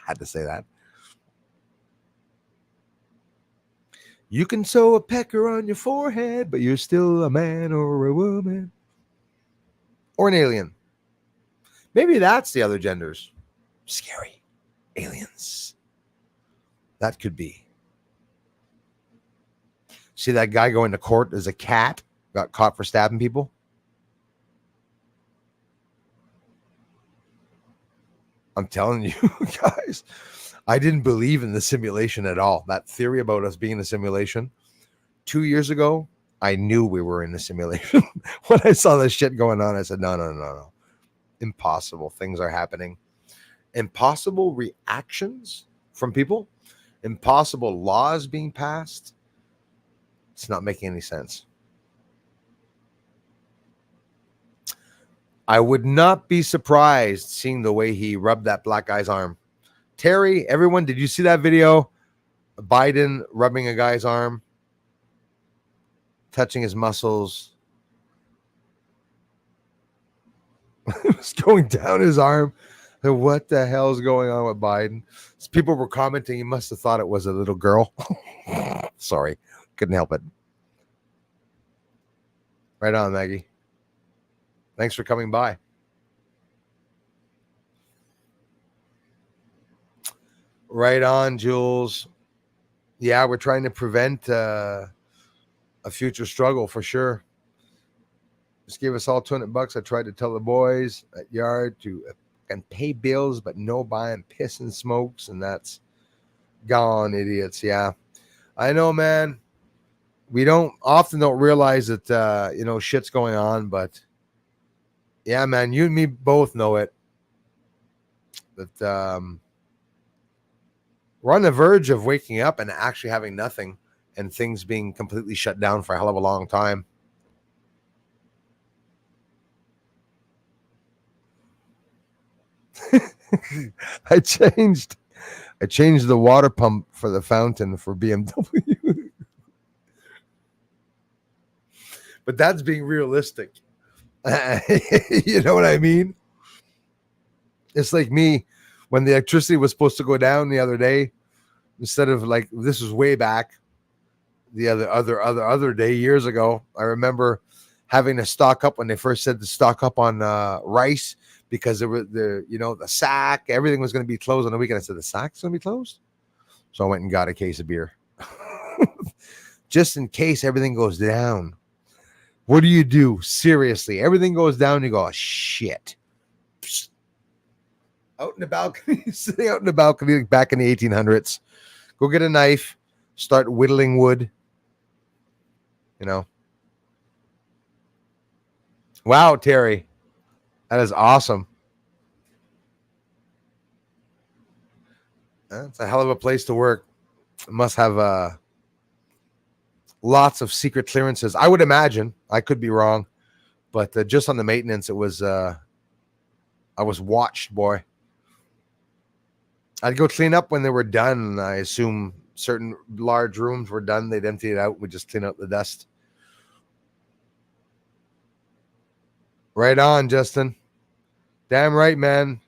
Had to say that. You can sew a pecker on your forehead, but you're still a man or a woman. Or an alien. Maybe that's the other genders. Scary. Aliens. That could be. See that guy going to court as a cat, got caught for stabbing people? I'm telling you, guys, I didn't believe in the simulation at all. That theory about us being in a simulation. 2 years ago, I knew we were in a simulation. When I saw this shit going on, I said, no. Impossible things are happening. Impossible reactions from people. impossible laws being passed. It's not making any sense. I would not be surprised seeing the way he rubbed that black guy's arm. Terry, everyone, did you see that video? Biden rubbing a guy's arm, touching his muscles. It was going down his arm. What the hell is going on with Biden? People were commenting he must have thought it was a little girl. Sorry, couldn't help it. Right on, Maggie. Thanks for coming by. Right on, Jules. Yeah, we're trying to prevent a future struggle for sure. Just gave us all $200. I tried to tell the boys at Yard to can pay bills, but no buying piss and smokes, and that's gone, idiots. Yeah, I know, man. We often don't realize that shit's going on, but yeah, man, you and me both know it. That we're on the verge of waking up and actually having nothing, and things being completely shut down for a hell of a long time. I changed the water pump for the fountain for BMW. But that's being realistic. You know what I mean? It's like me when the electricity was supposed to go down the other day. Instead of like, this was way back the other day years ago. I remember having to stock up when they first said to stock up on rice because there were the sack, everything was going to be closed on the weekend. I said, the sack's going to be closed? So I went and got a case of beer. Just in case everything goes down. What do you do? Seriously, everything goes down. You go, oh, shit. Psst. Out in the balcony, sitting out in the balcony like back in the 1800s. Go get a knife, start whittling wood. Wow, Terry. That is awesome. That's a hell of a place to work. It must have lots of secret clearances. I would imagine. I could be wrong. But just on the maintenance, it was I was watched, boy. I'd go clean up when they were done. I assume certain large rooms were done. They'd empty it out. We'd just clean out the dust. Right on, Justin. Damn right, man.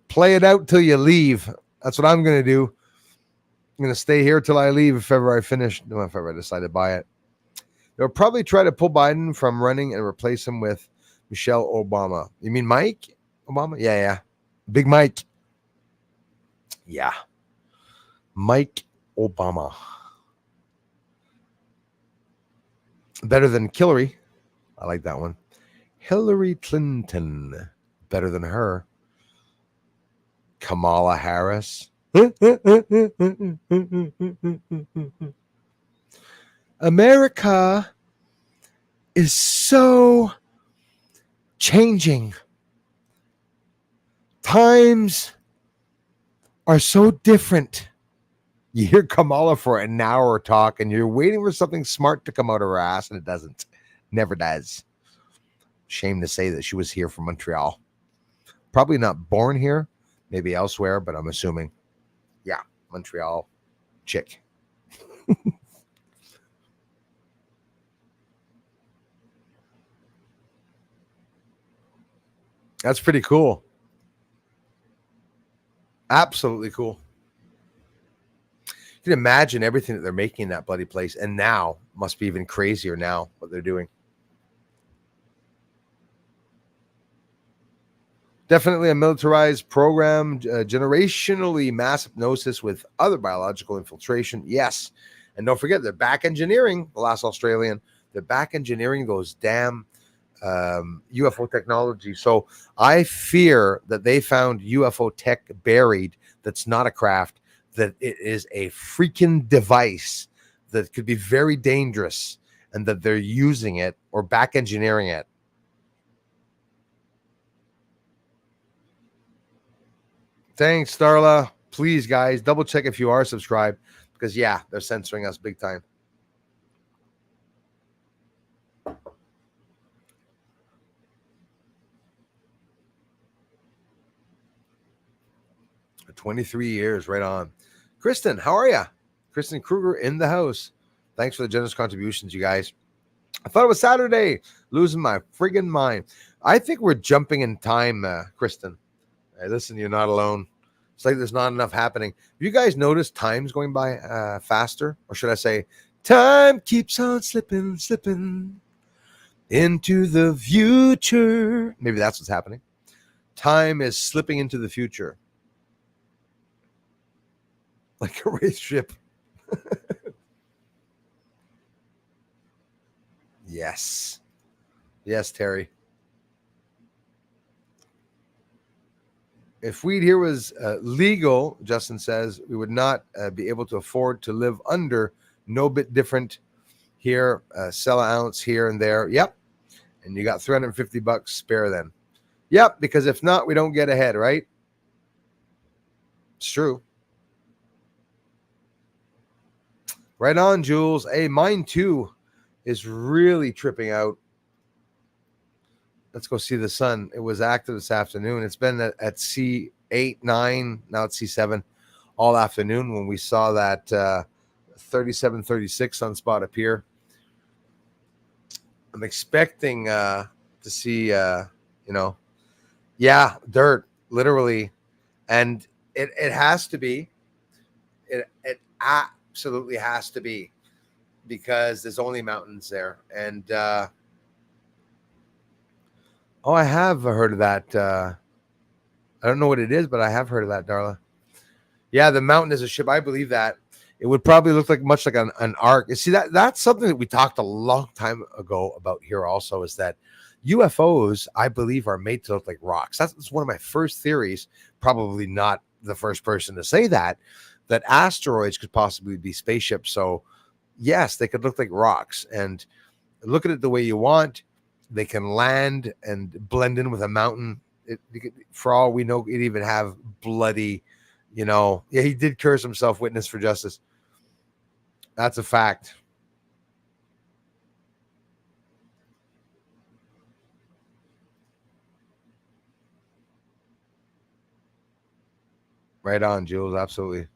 Play it out till you leave. That's what I'm going to do. I'm going to stay here till I leave if ever I finish. No, if ever I decide to buy it. They'll probably try to pull Biden from running and replace him with Michelle Obama. You mean Mike Obama? Yeah. Big Mike. Yeah. Mike Obama. Better than Hillary. I like that one. Hillary Clinton. Better than her. Kamala Harris. America is so changing. Times are so different. You hear Kamala for an hour talk and you're waiting for something smart to come out of her ass and it doesn't. Never does. Shame to say that she was here from Montreal. Probably not born here, maybe elsewhere, but I'm assuming. Yeah, Montreal chick. That's pretty cool. Absolutely cool. You can imagine everything that they're making in that bloody place. And now must be even crazier now what they're doing. Definitely a militarized program, generationally mass hypnosis with other biological infiltration. Yes. And don't forget, they're back engineering, the last Australian. They're back engineering those damn UFO technology. So I fear that they found UFO tech buried that's not a craft, that it is a freaking device that could be very dangerous and that they're using it or back engineering it. Thanks, Starla. Please, guys, double check if you are subscribed because yeah, they're censoring us big time. For 23 years, right on. Kristen, how are you? Kristen Kruger in the house. Thanks for the generous contributions, you guys. I thought it was Saturday. Losing my friggin' mind. I think we're jumping in time, Kristen. Hey, listen, you're not alone. It's like there's not enough happening. Have you guys noticed time's going by faster? Or should I say, time keeps on slipping, slipping into the future. Maybe that's what's happening. Time is slipping into the future. Like a race ship. Yes. Yes, Terry. If weed here was legal, Justin says, we would not be able to afford to live under. No bit different here. Sell an ounce here and there. Yep. And you got $350 spare then. Yep. Because if not, we don't get ahead, right? It's true. Right on, Jules. Hey, mine too is really tripping out. Let's go see the sun. It was active this afternoon. It's been at C8, 9, now it's C7 all afternoon when we saw that 3736 sunspot appear. I'm expecting to see, dirt, literally. And it has to be. It absolutely has to be because there's only mountains there. And, I have heard of that. I don't know what it is, but I have heard of that, Darla. Yeah, the mountain is a ship. I believe that. It would probably look like much like an arc. You see, that's something that we talked a long time ago about here also, is that UFOs, I believe, are made to look like rocks. That's one of my first theories, probably not the first person to say that asteroids could possibly be spaceships. So, yes, they could look like rocks. And look at it the way you want. They can land and blend in with a mountain. For all we know, it even have bloody, he did curse himself, witness for justice. That's a fact. Right on, Jules. Absolutely.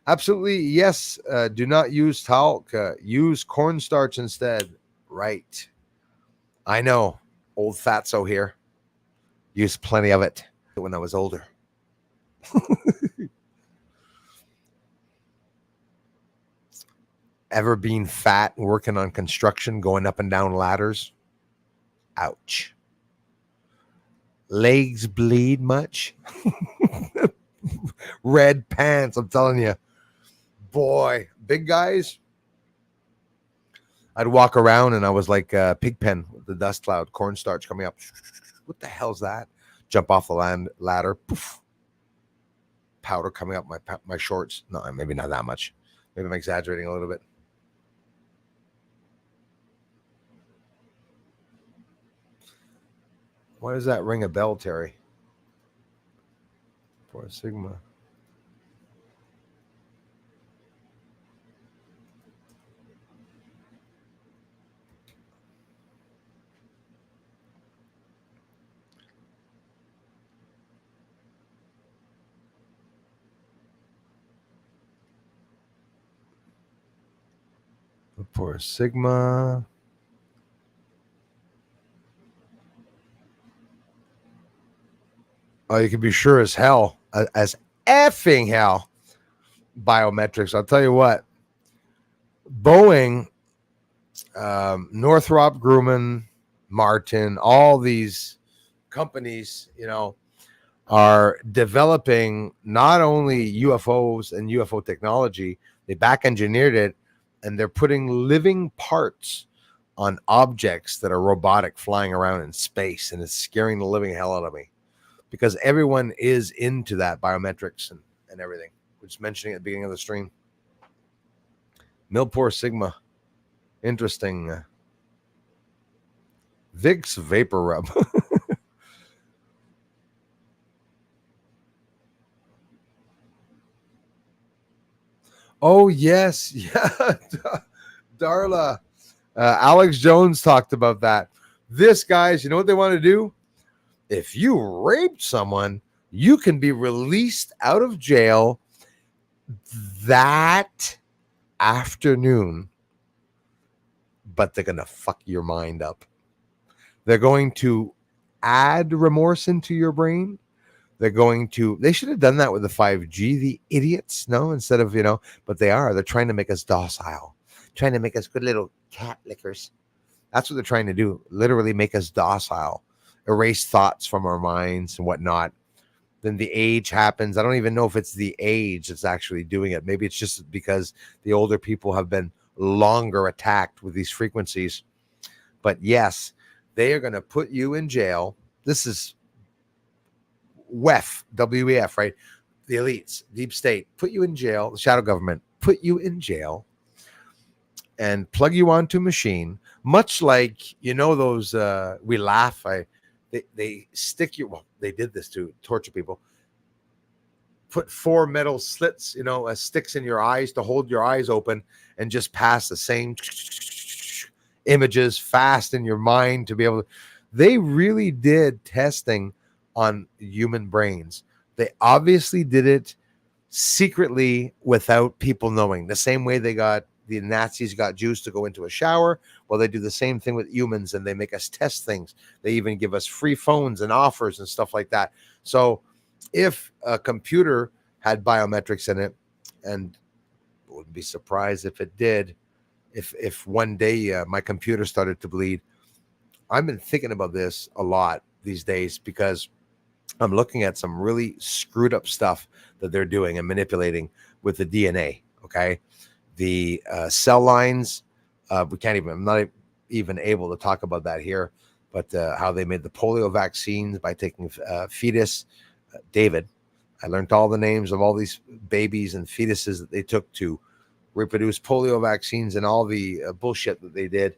Absolutely. Yes. Do not use talc. Use cornstarch instead. Right. I know. Old fatso here. Used plenty of it when I was older. Ever been fat working on construction, going up and down ladders? Ouch. Legs bleed much? Red pants, I'm telling you. Boy, big guys. I'd walk around and I was like Pigpen with the dust cloud, cornstarch coming up. What the hell's that? Jump off the ladder. Poof. Powder coming up my shorts. No, maybe not that much. Maybe I'm exaggerating a little bit. Why does that ring a bell, Terry? For Sigma. For Sigma. Oh, you can be sure as hell, as effing hell, biometrics. I'll tell you what. Boeing, Northrop Grumman, Martin, all these companies, are developing not only UFOs and UFO technology, they back engineered it, and they're putting living parts on objects that are robotic flying around in space, and it's scaring the living hell out of me because everyone is into that biometrics and everything. We're just mentioning at the beginning of the stream. Millpore Sigma. Interesting. Vicks Vapor Rub. Oh yes, yeah, Darla. Alex Jones talked about that. This, guys, you know what they want to do? If you raped someone, you can be released out of jail that afternoon, but they're going to fuck your mind up. They're going to add remorse into your brain. They should have done that with the 5G, the idiots, no, instead of, but they're trying to make us docile, trying to make us good little cat lickers. That's what they're trying to do, literally make us docile, erase thoughts from our minds and whatnot. Then the age happens. I don't even know if it's the age that's actually doing it. Maybe it's just because the older people have been longer attacked with these frequencies. But yes, they are going to put you in jail. This is WEF, right? The elites, deep state, put you in jail. The shadow government put you in jail and plug you onto a machine, much like those. We laugh. They stick you. Well, they did this to torture people. Put 4 metal slits, as sticks in your eyes to hold your eyes open, and just pass the same images fast in your mind to be able to. They really did testing on human brains. They obviously did it secretly without people knowing. The same way the Nazis got Jews to go into a shower. Well, they do the same thing with humans, and they make us test things. They even give us free phones and offers and stuff like that. So if a computer had biometrics in it, and I wouldn't be surprised if it did, if one day my computer started to bleed. I've been thinking about this a lot these days because I'm looking at some really screwed up stuff that they're doing and manipulating with the DNA. Okay. The cell lines, I'm not even able to talk about that here, but how they made the polio vaccines by taking fetus, David. I learned all the names of all these babies and fetuses that they took to reproduce polio vaccines and all the bullshit that they did.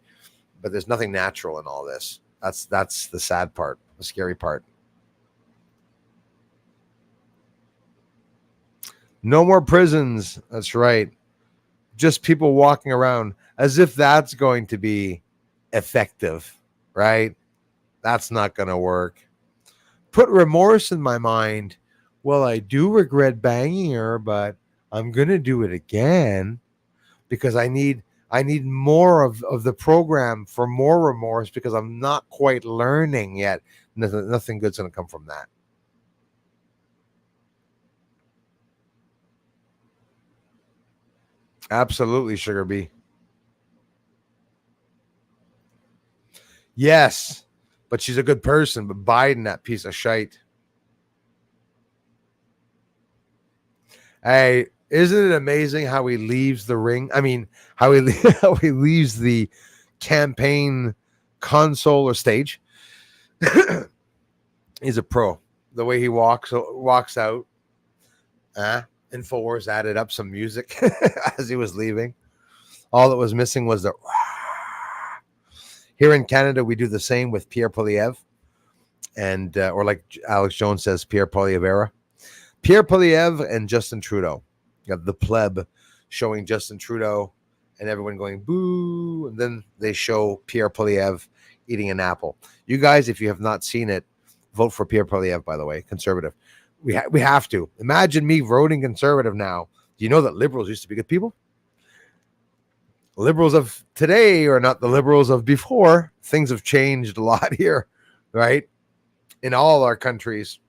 But there's nothing natural in all this. That's the sad part, the scary part. No more prisons. That's right. Just people walking around as if that's going to be effective, right? That's not going to work. Put remorse in my mind. Well, I do regret banging her, but I'm going to do it again because I need more of the program for more remorse because I'm not quite learning yet. Nothing good's going to come from that. Absolutely, Sugar Bee. Yes, but she's a good person. But Biden, that piece of shite. Hey, isn't it amazing how he leaves the ring? I mean, how he how he leaves the campaign console or stage. He's a pro. The way he walks out. InfoWars added up some music as he was leaving. All that was missing was the. Here in Canada, we do the same with Pierre Poilievre, and or like Alex Jones says, Pierre Poilievre. Pierre Poilievre and Justin Trudeau. You have the pleb showing Justin Trudeau and everyone going boo, and then they show Pierre Poilievre eating an apple. You guys, if you have not seen it, vote for Pierre Poilievre, by the way, conservative. We have to. Imagine me voting conservative now. Do you know that liberals used to be good people? Liberals of today are not the liberals of before. Things have changed a lot here, right? In all our countries.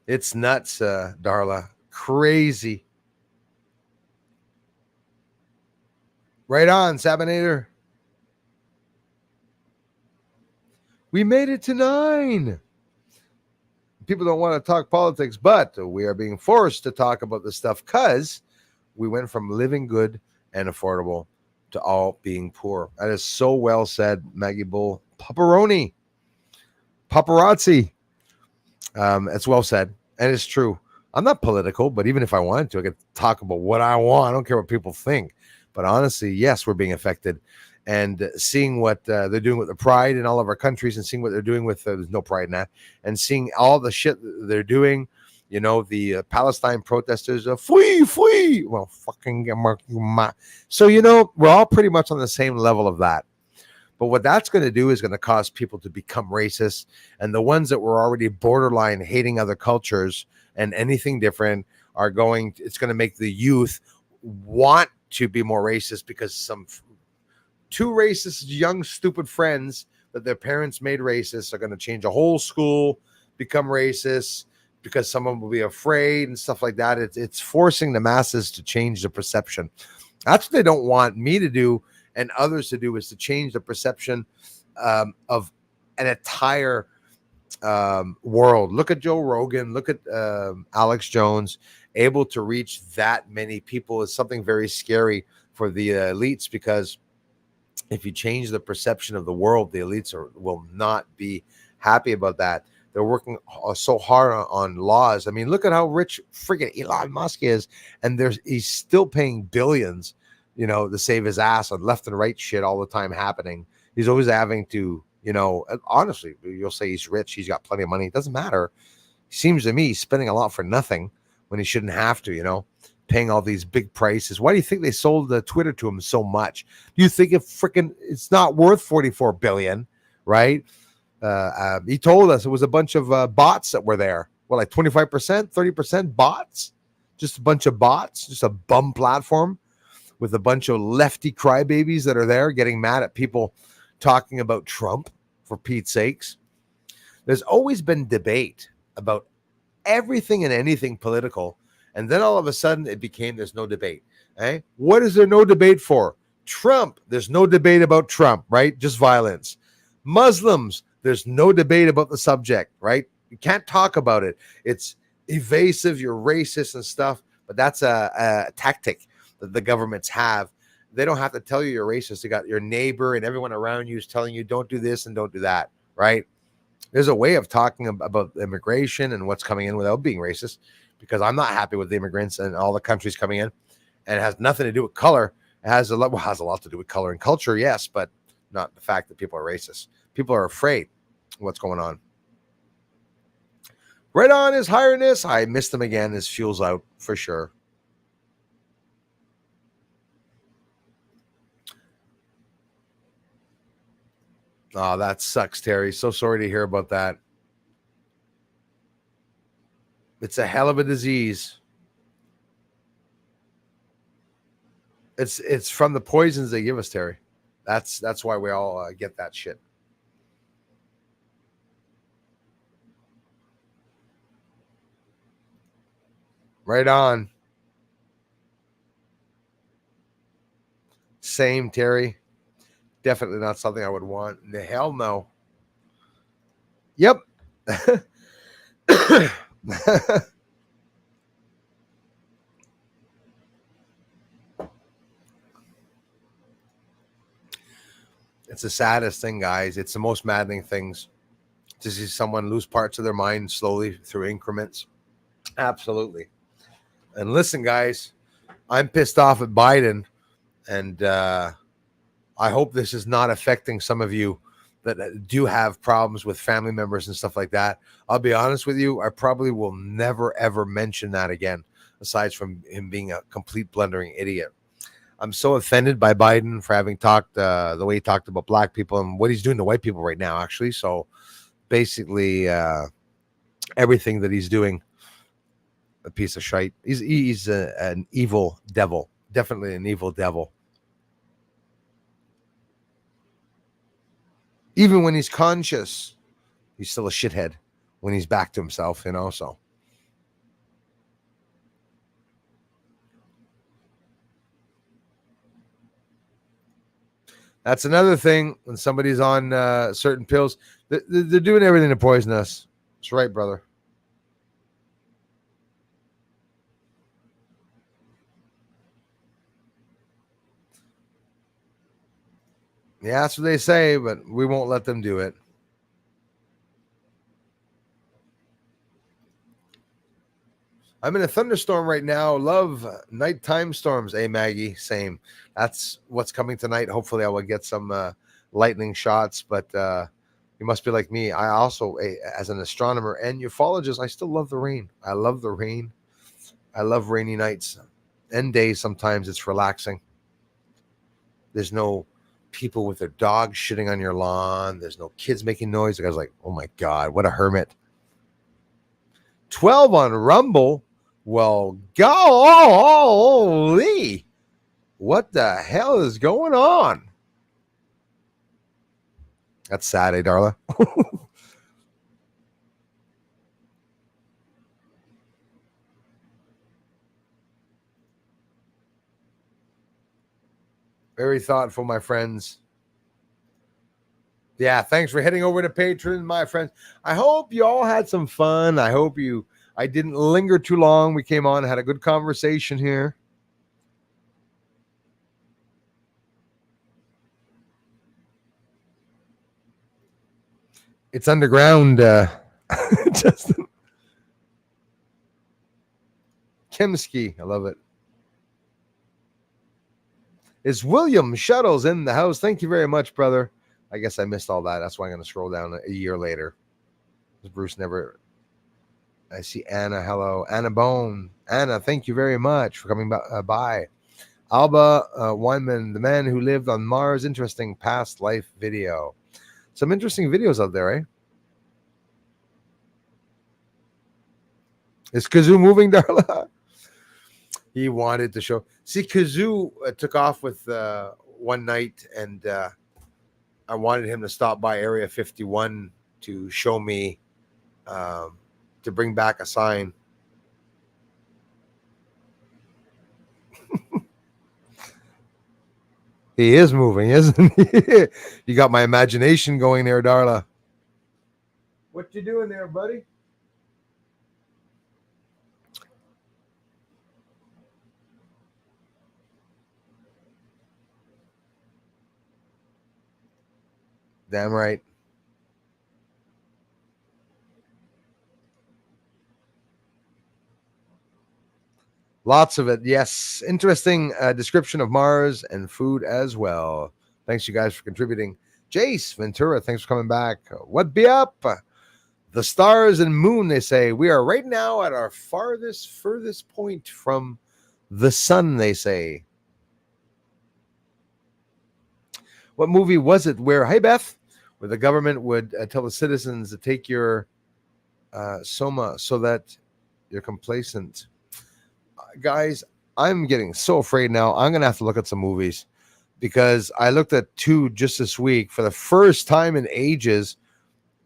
It's nuts, Darla. Crazy. Right on, Sabinator. We made it to 9. People don't want to talk politics, but we are being forced to talk about this stuff because we went from living good and affordable to all being poor. That is so well said, Maggie Bull. Paparazzi. It's well said, and it's true. I'm not political, but even if I wanted to, I could talk about what I want. I don't care what people think. But honestly, yes, we're being affected. and seeing what they're doing with the pride in all of our countries, and seeing what they're doing with there's no pride in that, and seeing all the shit that they're doing. The Palestine protesters, flee, well, fucking so we're all pretty much on the same level of that. But what that's going to do is going to cause people to become racist, and the ones that were already borderline hating other cultures and anything different it's going to make the youth want to be more racist, because some two racist young stupid friends that their parents made racist are going to change a whole school, become racist, because someone will be afraid and stuff like that. It's forcing the masses to change the perception. That's what they don't want me to do and others to do, is to change the perception of an entire world. Look at Joe Rogan, look at Alex Jones, able to reach that many people is something very scary for the elites, because if you change the perception of the world, the elites will not be happy about that. They're working so hard on laws. I mean, look at how rich friggin' Elon Musk is, and he's still paying billions, to save his ass on left and right shit all the time happening. He's always having to, honestly, you'll say he's rich, he's got plenty of money. It doesn't matter. It seems to me he's spending a lot for nothing when he shouldn't have to, paying all these big prices. Why do you think they sold the Twitter to him so much? Do you think it's not worth 44 billion, right? He told us it was a bunch of bots that were there. Well, like 25%, 30% bots, just a bunch of bots, just a bum platform with a bunch of lefty crybabies that are there getting mad at people talking about Trump, for Pete's sakes. There's always been debate about everything and anything political. And then all of a sudden it became there's no debate. Eh? What is there no debate for? Trump, there's no debate about Trump, right? Just violence. Muslims, there's no debate about the subject, right? You can't talk about it. It's evasive, you're racist and stuff, but that's a tactic that the governments have. They don't have to tell you you're racist. You got your neighbor and everyone around you is telling you don't do this and don't do that, right? There's a way of talking about immigration and what's coming in without being racist, because I'm not happy with the immigrants and all the countries coming in, and it has nothing to do with color. It has a lot to do with color and culture, yes, but not the fact that people are racist. People are afraid of what's going on. Right on, His Highness. I missed him again. His fuel's out for sure. Oh, that sucks, Terry. So sorry to hear about that. It's a hell of a disease. It's from the poisons they give us, Terry. That's why we all get that shit. Right on. Same, Terry. Definitely not something I would want. The hell no. Yep. It's the saddest thing, guys. It's the most maddening things to see someone lose parts of their mind slowly through increments. Absolutely. And listen, guys, I'm pissed off at Biden, and I hope this is not affecting some of you that do have problems with family members and stuff like that. I'll be honest with you, I probably will never, ever mention that again, aside from him being a complete blundering idiot. I'm so offended by Biden for having talked the way he talked about black people and what he's doing to white people right now, actually. So basically, everything that he's doing, a piece of shite. He's an evil devil, definitely an evil devil. Even when he's conscious, he's still a shithead when he's back to himself, so. That's another thing when somebody's on certain pills. They're doing everything to poison us. That's right, brother. Yeah, that's what they say, but we won't let them do it. I'm in a thunderstorm right now. Love nighttime storms. Hey, Maggie, same. That's what's coming tonight. Hopefully, I will get some lightning shots. But you must be like me. I also, as an astronomer and ufologist, I still love the rain. I love the rain. I love rainy nights and days. Sometimes it's relaxing. There's no people with their dogs shitting on your lawn. There's no kids making noise. The guy's like, oh my God, what a hermit. 12 on Rumble. Well, golly, what the hell is going on? That's sad, eh, Darla? Very thoughtful, my friends. Yeah, thanks for heading over to Patreon, my friends. I hope you all had some fun. I didn't linger too long. We came on and had a good conversation here. It's underground, Justin. Kimsky, I love it. Is William Shuttles in the house? Thank you very much, brother. I guess I missed all that. That's why I'm going to scroll down a year later. Bruce never. I see Anna. Hello, Anna Bone. Anna, thank you very much for coming by. Alba Weinman, the man who lived on Mars. Interesting past life video. Some interesting videos out there, eh? Is Kazoo moving, Darla? He wanted to show. See, Kazoo took off with one night, and I wanted him to stop by Area 51 to show me, to bring back a sign. He is moving, isn't he? You got my imagination going there, Darla. What you doing there, buddy? Damn right. Lots of it. Yes. Interesting description of Mars and food as well. Thanks, you guys, for contributing. Jace Ventura, thanks for coming back. What be up? The stars and moon, they say. We are right now at our furthest point from the sun, they say. What movie was it where, hey, Beth, where the government would tell the citizens to take your soma so that you're complacent? Guys, I'm getting so afraid now. I'm going to have to look at some movies because I looked at two just this week for the first time in ages,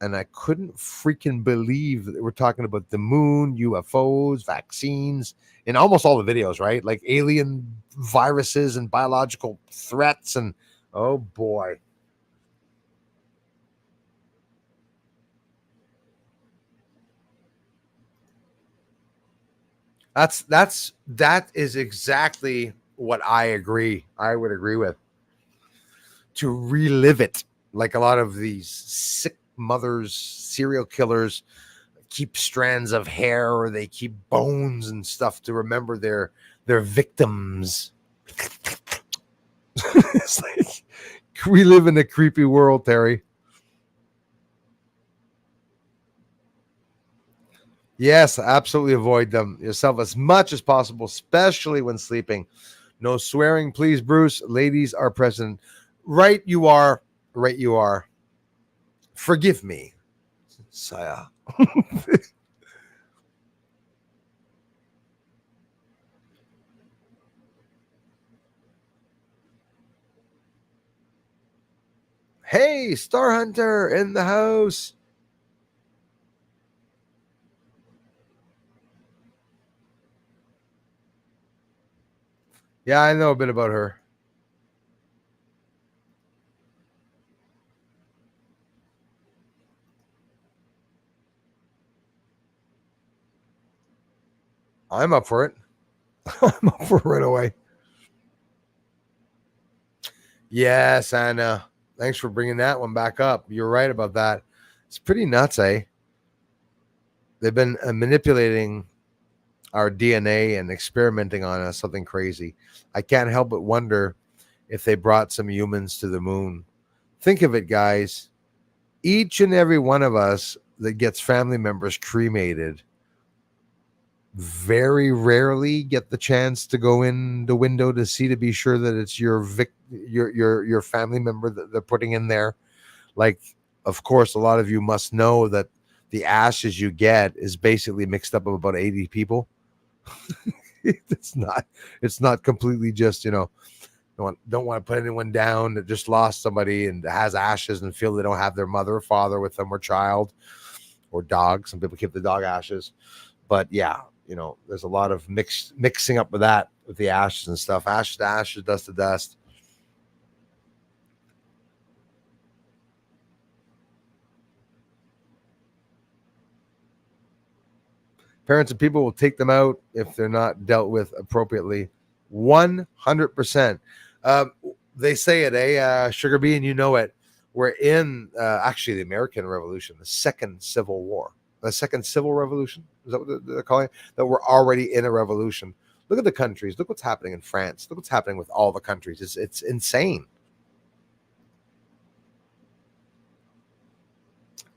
and I couldn't freaking believe that we're talking about the moon, UFOs, vaccines, in almost all the videos, right? Like alien viruses and biological threats, and oh boy. That is exactly what I would agree with. To relive it, like a lot of these sick mothers, serial killers keep strands of hair or they keep bones and stuff to remember their victims. It's like we live in a creepy world, Terry. Yes, absolutely avoid them yourself as much as possible, especially when sleeping. No swearing, please, Bruce. Ladies are present. Right, you are. Right, you are. Forgive me, Saya. Hey, Star Hunter in the house. Yeah, I know a bit about her. I'm up for it. I'm up for it right away. Yes, Anna. Thanks for bringing that one back up. You're right about that. It's pretty nuts, eh? They've been manipulating our DNA and experimenting on us something crazy. I can't help but wonder if they brought some humans to the moon. Think of it, guys. Each and every one of us that gets family members cremated very rarely get the chance to go in the window to see, to be sure that it's your family member that they're putting in there. Like, of course, a lot of you must know that the ashes you get is basically mixed up of about 80 people. It's not completely just, don't want to put anyone down that just lost somebody and has ashes and feel they don't have their mother or father with them, or child or dog. Some people keep the dog ashes. But yeah, there's a lot of mixing up with that, with the ashes and stuff. Ashes to ashes, dust to dust. Parents and people will take them out if they're not dealt with appropriately. 100%. Um, they say it, Sugar Bee, and you know it. We're in actually the American Revolution, the Second Civil War, the Second Civil Revolution. Is that what they're calling it? That we're already in a revolution. Look at the countries. Look what's happening in France. Look what's happening with all the countries. It's insane.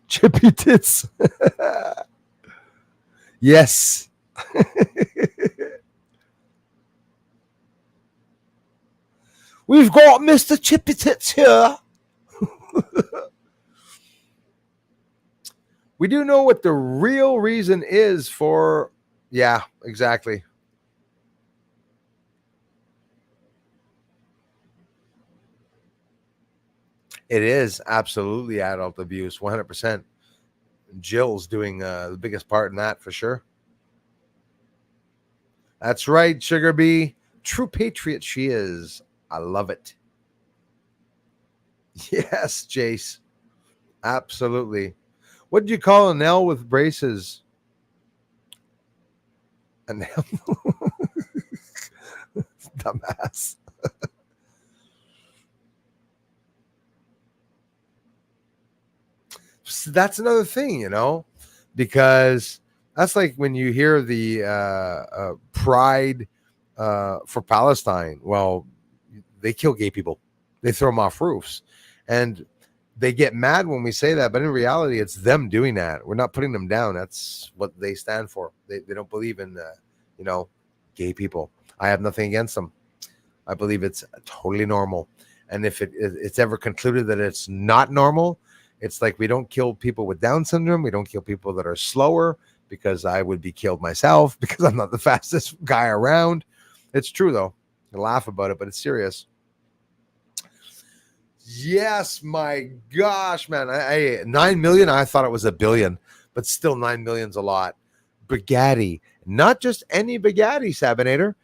Chippy tits. Yes. We've got Mr. Chippy Tits here. We do know what the real reason is for. Yeah, exactly. It is absolutely adult abuse, 100%. Jill's doing the biggest part in that for sure. That's right, Sugar Bee. True patriot she is. I love it. Yes, Jace. Absolutely. What did you call a nail with braces? A nail. Dumbass. So that's another thing, because that's like when you hear the pride for Palestine. Well, they kill gay people, they throw them off roofs, and they get mad when we say that. But in reality, it's them doing that. We're not putting them down. That's what they stand for. They don't believe in, gay people. I have nothing against them. I believe it's totally normal. And if it's ever concluded that it's not normal, it's like we don't kill people with Down syndrome. We don't kill people that are slower, because I would be killed myself because I'm not the fastest guy around. It's true, though. I laugh about it, but it's serious. Yes, my gosh, man. I 9 million. I thought it was a billion, but still 9 million's a lot. Bugatti, not just any Bugatti, Sabinator,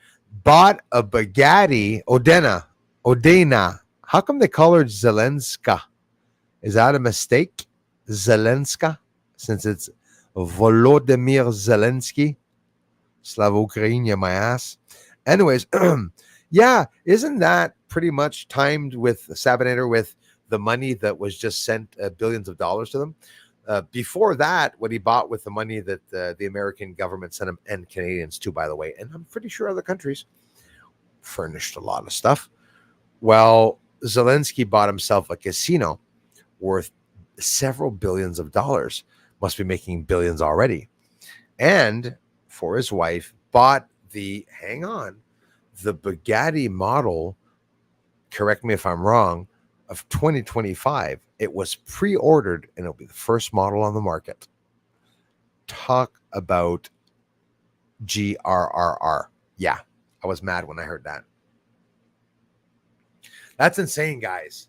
bought a Bugatti Odena. How come they call her Zelenska? Is that a mistake? Zelenska, since it's Volodymyr Zelensky. Slava Ukraine, my ass. Anyways, yeah, isn't that pretty much timed with Sabinator, with the money that was just sent, billions of dollars to them? Before that, what he bought with the money that the American government sent him, and Canadians too, by the way, and I'm pretty sure other countries furnished a lot of stuff. Well, Zelensky bought himself a casino worth several billions of dollars, must be making billions already. And for his wife, bought the Bugatti model, correct me if I'm wrong, of 2025. It was pre-ordered and it'll be the first model on the market. Talk about GRRR. Yeah, I was mad when I heard that. That's insane, guys.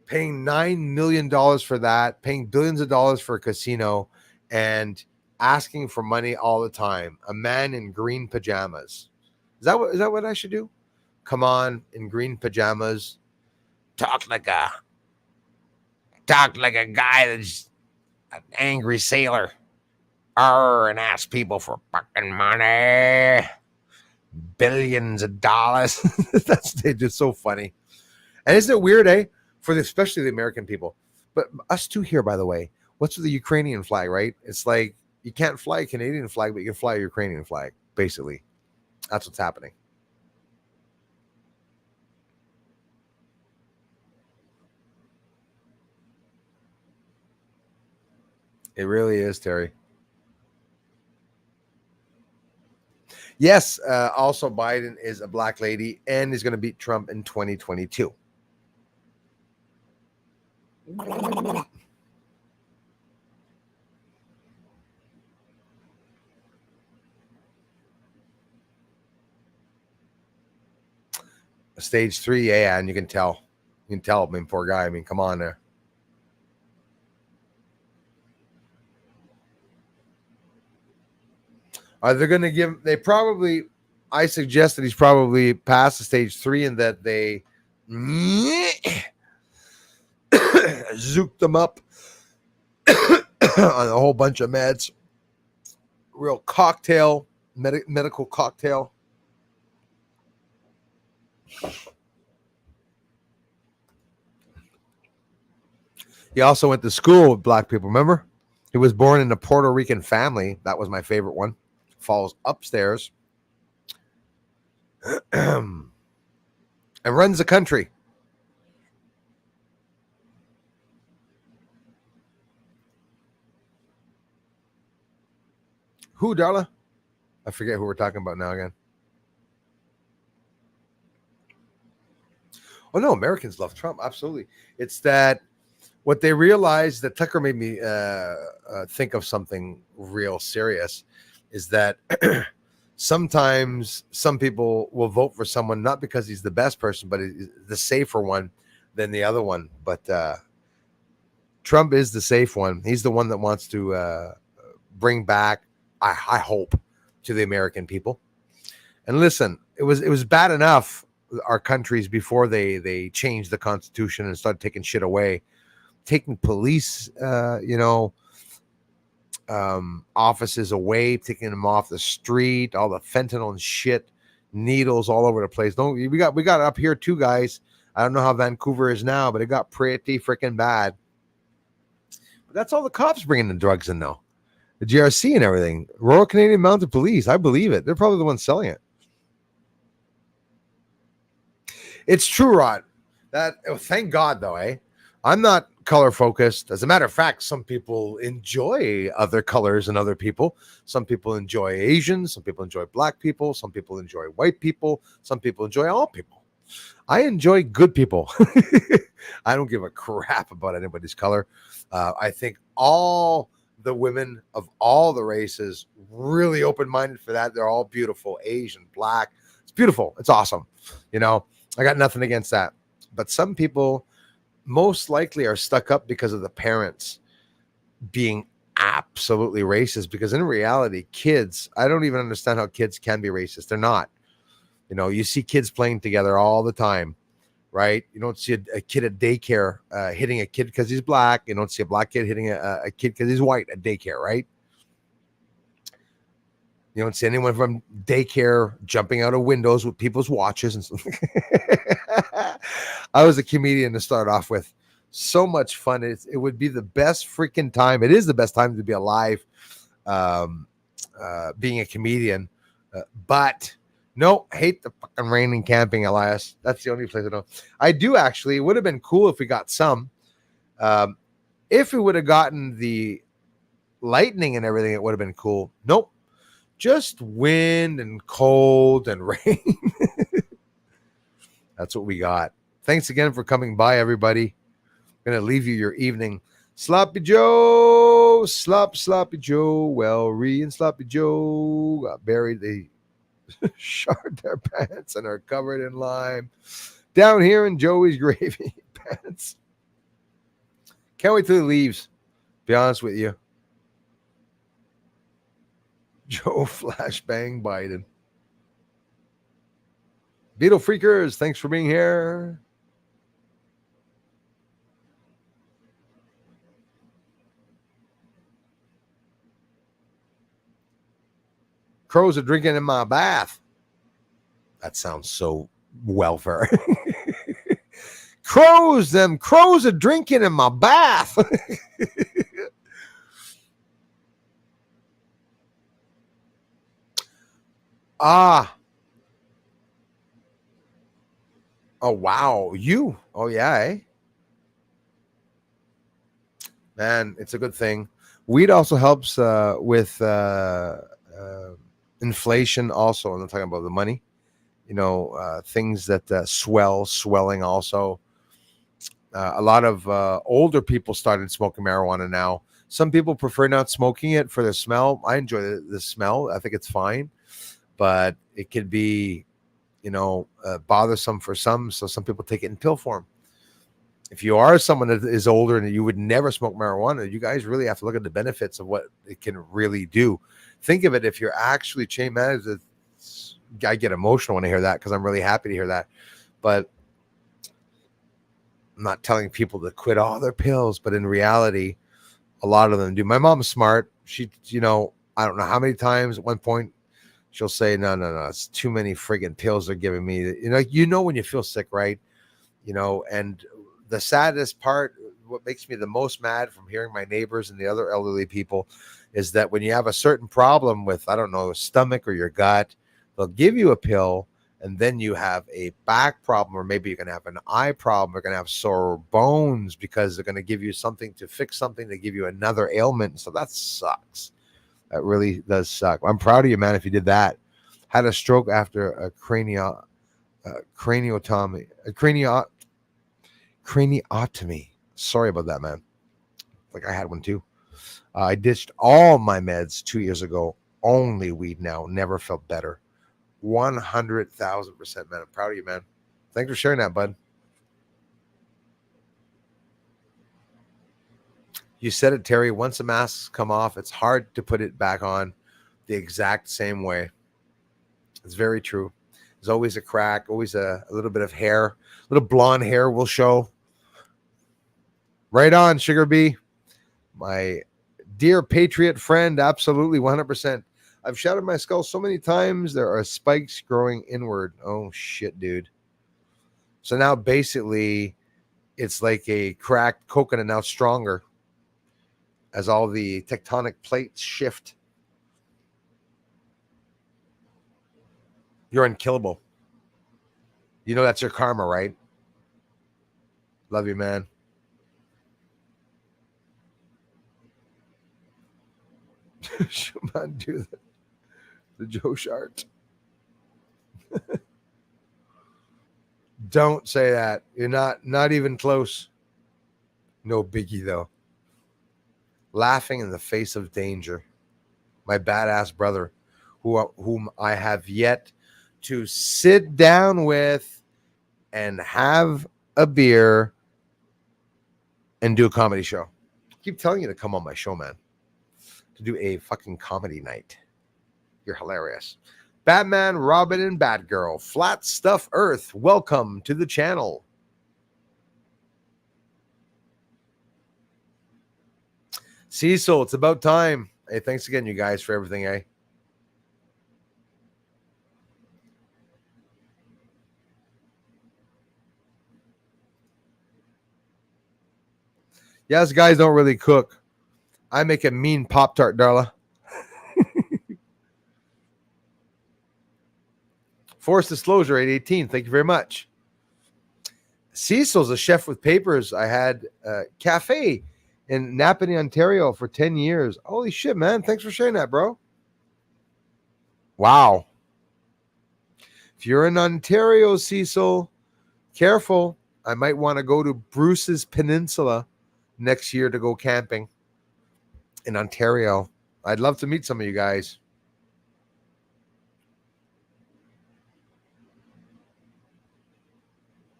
Paying $9 million for that, paying billions of dollars for a casino, and asking for money all the time. A man in green pajamas. Is that what I should do? Come on, in green pajamas, talk like a guy that's an angry sailor. And ask people for fucking money. Billions of dollars. That's just so funny. And isn't it weird, especially the American people, but us too here, by the way. What's with the Ukrainian flag, right? It's like you can't fly a Canadian flag, but you can fly a Ukrainian flag. basically. That's what's happening. It really is, Terry. Yes, also Biden is a black lady and is going to beat Trump in 2022. Stage 3, yeah, and you can tell. You can tell, I mean, poor guy. I mean, come on there. Are they going to give? They probably. I suggest that he's probably past the stage 3 and that they zooked them up on a whole bunch of meds. Real cocktail, medical cocktail. He also went to school with black people. Remember? He was born in a Puerto Rican family. That was my favorite one. Falls upstairs and runs the country. Who, Darla? I forget who we're talking about now again. Oh, no, Americans love Trump. Absolutely. It's that what they realized that Tucker made me think of something real serious is that sometimes some people will vote for someone not because he's the best person, but he's the safer one than the other one. But Trump is the safe one. He's the one that wants to bring back, I hope, to the American people. And listen, it was bad enough, our countries, before they changed the Constitution and started taking shit away, taking police, offices away, taking them off the street, all the fentanyl and shit, needles all over the place. No, we got it up here too, guys. I don't know how Vancouver is now, but it got pretty freaking bad. But that's all the cops bringing the drugs in now. The GRC and everything. Royal Canadian Mounted Police. I believe it. They're probably the ones selling it. It's true, Rod. Thank God, though, eh? I'm not color focused. As a matter of fact, some people enjoy other colors and other people. Some people enjoy Asians. Some people enjoy black people. Some people enjoy white people. Some people enjoy all people. I enjoy good people. I don't give a crap about anybody's color. I think all the women of all the races really open-minded for that. They're all beautiful, Asian, black. It's beautiful. It's awesome. I got nothing against that. But some people most likely are stuck up because of the parents being absolutely racist, because in reality, kids, I don't even understand how kids can be racist. They're not. You see kids playing together all the time, right? You don't see a kid at daycare hitting a kid because he's black. You don't see a black kid hitting a kid because he's white at daycare, right? You don't see anyone from daycare jumping out of windows with people's watches and stuff. I was a comedian to start off with. So much fun. It would be the best freaking time. It is the best time to be alive, being a comedian. But no, hate the fucking rain and camping, Elias. That's the only place I know. I do actually. It would have been cool if we got some. If we would have gotten the lightning and everything, it would have been cool. Nope. Just wind and cold and rain. That's what we got. Thanks again for coming by, everybody. I'm going to leave you your evening. Sloppy Joe, Sloppy Joe. Well, Ree and Sloppy Joe got buried. They shard their pants and are covered in lime. Down here in Joey's gravy pants. Can't wait till he leaves. Be honest with you. Joe Flashbang Biden. Beetle Freakers, thanks for being here. Crows are drinking in my bath. That sounds so welfare. Crows are drinking in my bath. Ah, oh wow, you. Oh yeah, eh? Man, it's a good thing. Weed also helps with inflation. Also, I'm not talking about the money. Things that swelling. Also, a lot of older people started smoking marijuana now. Some people prefer not smoking it for the smell. I enjoy the smell. I think it's fine, but it could be, bothersome for some. So some people take it in pill form. If you are someone that is older and you would never smoke marijuana, you guys really have to look at the benefits of what it can really do. Think of it, if you're actually chain managed. I get emotional when I hear that because I'm really happy to hear that. But I'm not telling people to quit all their pills, but in reality, a lot of them do. My mom's smart. She, I don't know how many times at one point she'll say, no, no, no, it's too many friggin' pills they're giving me. When you feel sick, right? And the saddest part, what makes me the most mad from hearing my neighbors and the other elderly people is that when you have a certain problem with, I don't know, stomach or your gut, they'll give you a pill and then you have a back problem, or maybe you're going to have an eye problem, you're going to have sore bones because they're going to give you something to fix something, to give you another ailment. So that sucks. That really does suck. I'm proud of you, man, if you did that. Had a stroke after a craniotomy. Sorry about that, man. Like I had one too. I ditched all my meds 2 years ago. Only weed now. Never felt better. 100,000%, man. I'm proud of you, man. Thanks for sharing that, bud. You said it, Terry. Once the masks come off, it's hard to put it back on the exact same way. It's very true. There's always a crack, always a little bit of hair, a little blonde hair will show. Right on, Sugar Bee. My dear patriot friend, absolutely 100%. I've shattered my skull so many times, there are spikes growing inward. Oh, shit, dude. So now basically it's like a cracked coconut, now stronger as all the tectonic plates shift. You're unkillable. You know that's your karma, right? Love you, man. Should not do the Joe Shart. Don't say that. You're not even close. No biggie though. Laughing in the face of danger. My badass brother, whom I have yet to sit down with and have a beer and do a comedy show. I keep telling you to come on my show, man. To do a fucking comedy night. You're hilarious. Batman, Robin, and Batgirl. Flat Stuff Earth. Welcome to the channel. Cecil, it's about time. Hey, thanks again, you guys, for everything, eh? Yes, guys don't really cook. I make a mean Pop-Tart, Darla. Forced disclosure, 818. Thank you very much. Cecil's a chef with papers. I had a cafe in Napanee, Ontario for 10 years. Holy shit, man. Thanks for sharing that, bro. Wow. If you're in Ontario, Cecil, careful. I might want to go to Bruce's Peninsula next year to go camping in Ontario. I'd love to meet some of you guys.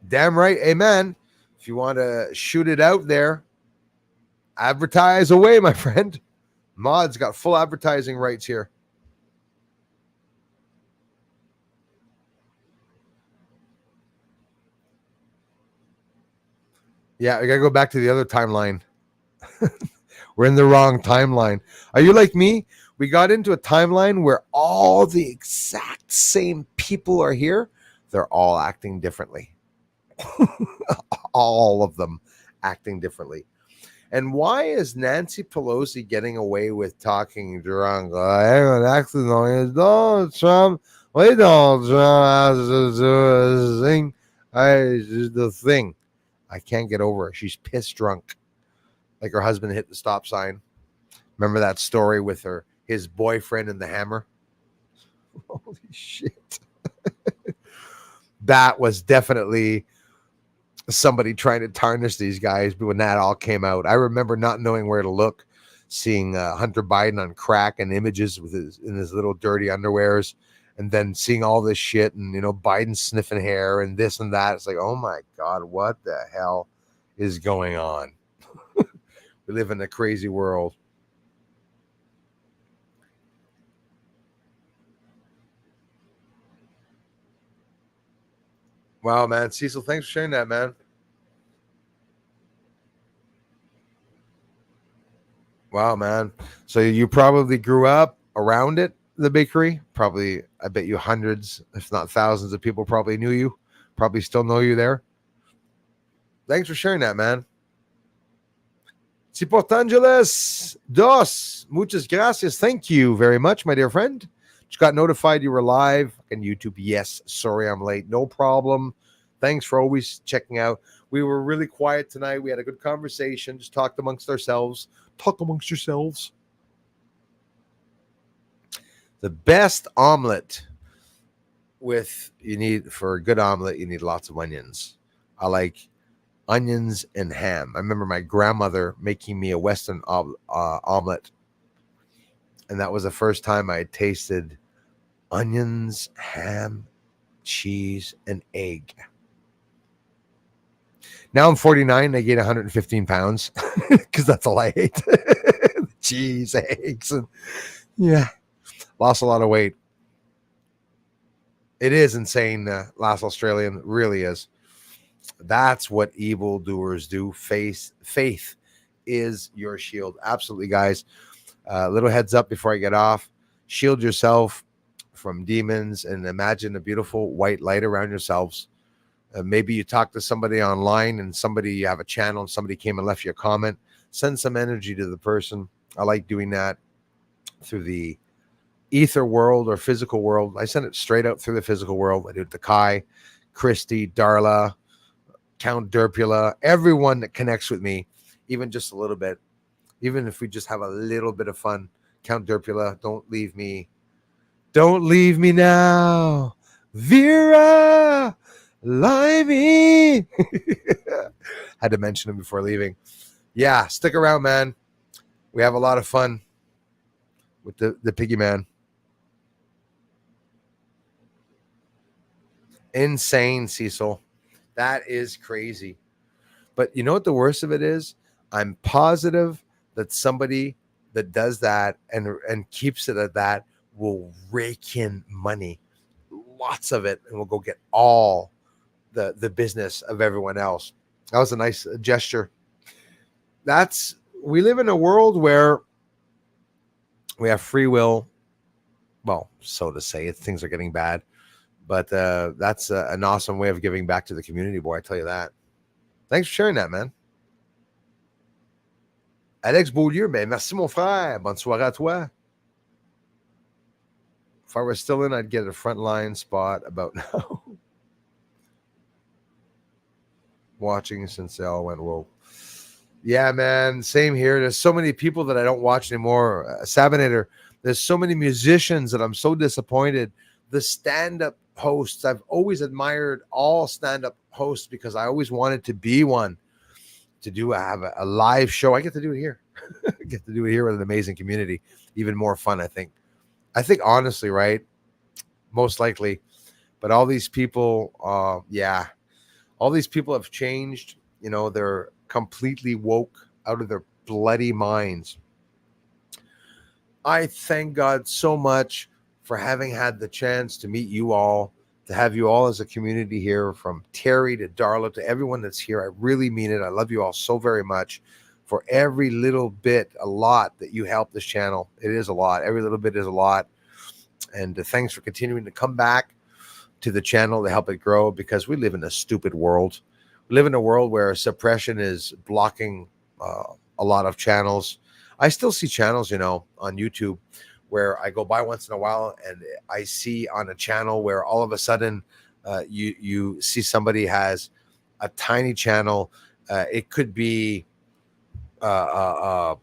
Damn right. Amen. If you want to shoot it out there, advertise away, my friend. Mod's got full advertising rights here. Yeah, we got to go back to the other timeline. We're in the wrong timeline. Are you like me? We got into a timeline where all the exact same people are here. They're all acting differently. All of them acting differently. And why is Nancy Pelosi getting away with talking drunk? I don't actually know it's Donald Trump. We don't sing. The thing. I can't get over her. She's pissed drunk. Like her husband hit the stop sign. Remember that story with his boyfriend and the hammer? Holy shit. That was definitely somebody trying to tarnish these guys when that all came out. I remember not knowing where to look, seeing Hunter Biden on crack and images in his little dirty underwears, and then seeing all this shit and Biden sniffing hair and this and that. It's like, oh my God, what the hell is going on? We live in a crazy world. Wow, man. Cecil, thanks for sharing that, man. Wow, man. So you probably grew up around it, the bakery. Probably, I bet you hundreds, if not thousands of people probably knew you, probably still know you there. Thanks for sharing that, man. Cipotangeles dos. Muchas gracias. Thank you very much, my dear friend. Just got notified you were live on YouTube. Yes, sorry I'm late. No problem. Thanks for always checking out. We were really quiet tonight. We had a good conversation. Just talked amongst ourselves. Talk amongst yourselves. The best omelet for a good omelet, you need lots of onions. I like onions and ham. I remember my grandmother making me a Western omelet, and that was the first time I tasted onions, ham, cheese, and egg. Now I'm 49. I gained 115 pounds because that's all I ate. Cheese, eggs, and yeah, lost a lot of weight. It is insane. Last Australian really is. That's what evildoers do. Faith is your shield. Absolutely, guys. Little heads up before I get off. Shield yourself from demons and imagine a beautiful white light around yourselves. Maybe you talk to somebody online and you have a channel and somebody came and left you a comment. Send some energy to the person. I like doing that through the ether world or physical world. I send it straight out through the physical world. I do it to Kai, Christy, Darla, Count Derpula, everyone that connects with me, even just a little bit, even if we just have a little bit of fun. Count Derpula, don't leave me. Don't leave me now. Vera, Limey. Had to mention him before leaving. Yeah, stick around, man. We have a lot of fun with the Piggy Man. Insane, Cecil. That is crazy. But you know what the worst of it is? I'm positive that somebody that does that and keeps it at that will rake in money, lots of it, and will go get all the business of everyone else. That was a nice gesture. We live in a world where we have free will. Well, so to say, things are getting bad. But that's an awesome way of giving back to the community, boy. I tell you that. Thanks for sharing that, man. Alex Beaulieu, ben merci, mon frère. Bonne soirée à toi. If I were still in, I'd get a frontline spot about now. Watching since they all went woke. Yeah, man. Same here. There's so many people that I don't watch anymore. Sabinator, there's so many musicians that I'm so disappointed. The stand-up hosts, I've always admired all stand-up hosts because I always wanted to be one, to have a live show. I get to do it here. I get to do it here with an amazing community. Even more fun, I think. Honestly, right? Most likely. But all these people, all these people have changed. They're completely woke out of their bloody minds. I thank God so much for having had the chance to meet you all, to have you all as a community here, from Terry to Darla to everyone that's here. I really mean it. I love you all so very much. For every little bit, a lot that you help this channel. It is a lot. Every little bit is a lot. And thanks for continuing to come back to the channel to help it grow, because we live in a stupid world. We live in a world where suppression is blocking a lot of channels. I still see channels, on YouTube where I go by once in a while and I see on a channel where all of a sudden you see somebody has a tiny channel. It could be a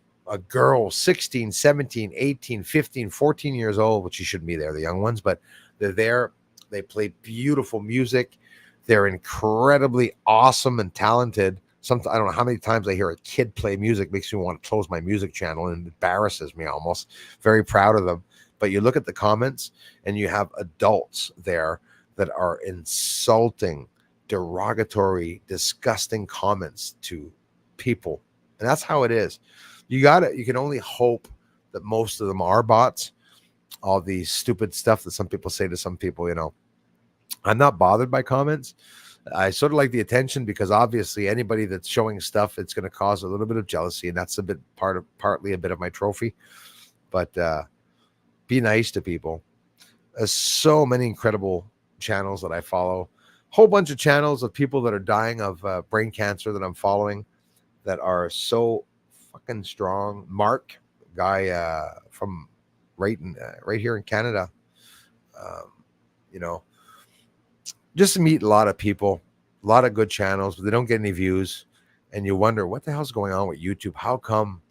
girl 16, 17, 18, 15, 14 years old, which you shouldn't be there, the young ones, but they're there. They play beautiful music. They're incredibly awesome and talented. I don't know how many times I hear a kid play music, makes me want to close my music channel and embarrasses me almost. Very proud of them. But you look at the comments and you have adults there that are insulting, derogatory, disgusting comments to people. And that's how it is. You can only hope that most of them are bots. All the stupid stuff that some people say to some people, I'm not bothered by comments. I sort of like the attention because obviously anybody that's showing stuff, it's going to cause a little bit of jealousy, and that's partly a bit of my trophy. But be nice to people. There's so many incredible channels that I follow. Whole bunch of channels of people that are dying of brain cancer that I'm following that are so fucking strong. Mark, guy from right here in Canada. Just to meet a lot of people, a lot of good channels, but they don't get any views. And you wonder, what the hell's going on with YouTube? How come,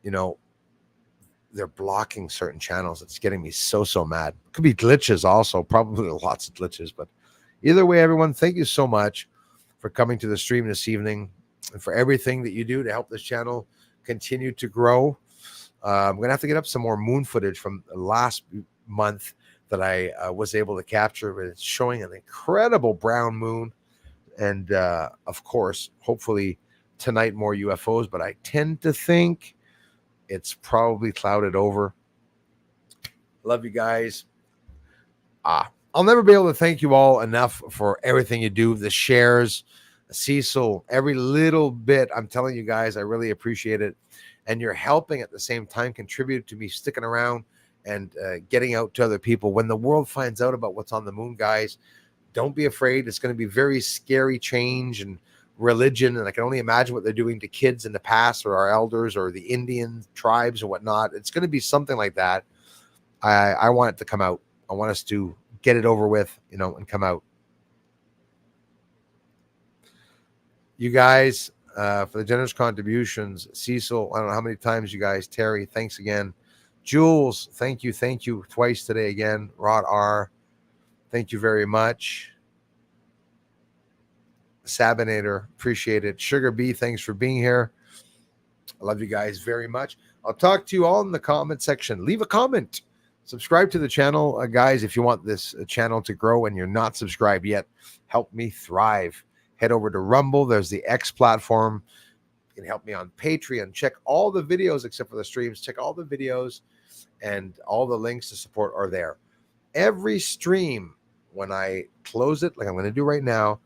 they're blocking certain channels? It's getting me so mad. Could be glitches also, probably lots of glitches. But either way, everyone, thank you so much for coming to the stream this evening and for everything that you do to help this channel continue to grow. I'm going to have to get up some more moon footage from last month that I was able to capture, but it's showing an incredible brown moon. And of course, hopefully tonight more UFOs, but I tend to think it's probably clouded over. Love you guys. I'll never be able to thank you all enough for everything you do, the shares, Cecil, every little bit. I'm telling you guys, I really appreciate it. And you're helping at the same time contribute to me sticking around and getting out to other people. When the world finds out about what's on the moon, guys, don't be afraid. It's going to be very scary change and religion. And I can only imagine what they're doing to kids in the past, or our elders, or the Indian tribes and whatnot. It's going to be something like that. I want it to come out. I want us to get it over with, and come out. You guys, for the generous contributions, Cecil, I don't know how many times you guys, Terry, thanks again. Jules, thank you twice today again. Rod R, thank you very much. Sabinator, appreciate it. Sugar B, thanks for being here. I love you guys very much. I'll talk to you all in the comment section. Leave a comment. Subscribe to the channel, guys, if you want this channel to grow and you're not subscribed yet. Help me thrive. Head over to Rumble. There's the X platform. You can help me on Patreon. Check all the videos except for the streams. Check all the videos, and all the links to support are there. Every stream, when I close it, like I'm going to do right now,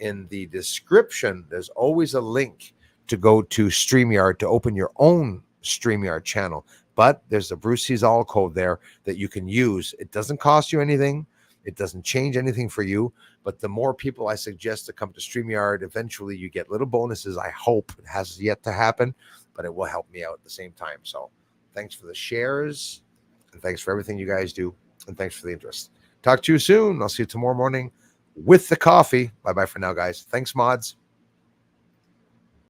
in the description, there's always a link to go to StreamYard to open your own StreamYard channel. But there's a Bruce Sees All code there that you can use. It doesn't cost you anything. It doesn't change anything for you. But the more people I suggest to come to StreamYard, eventually you get little bonuses. I hope it has yet to happen, but it will help me out at the same time. So thanks for the shares, and thanks for everything you guys do, and thanks for the interest. Talk to you soon. I'll see you tomorrow morning with the coffee. Bye-bye for now, guys. Thanks, mods.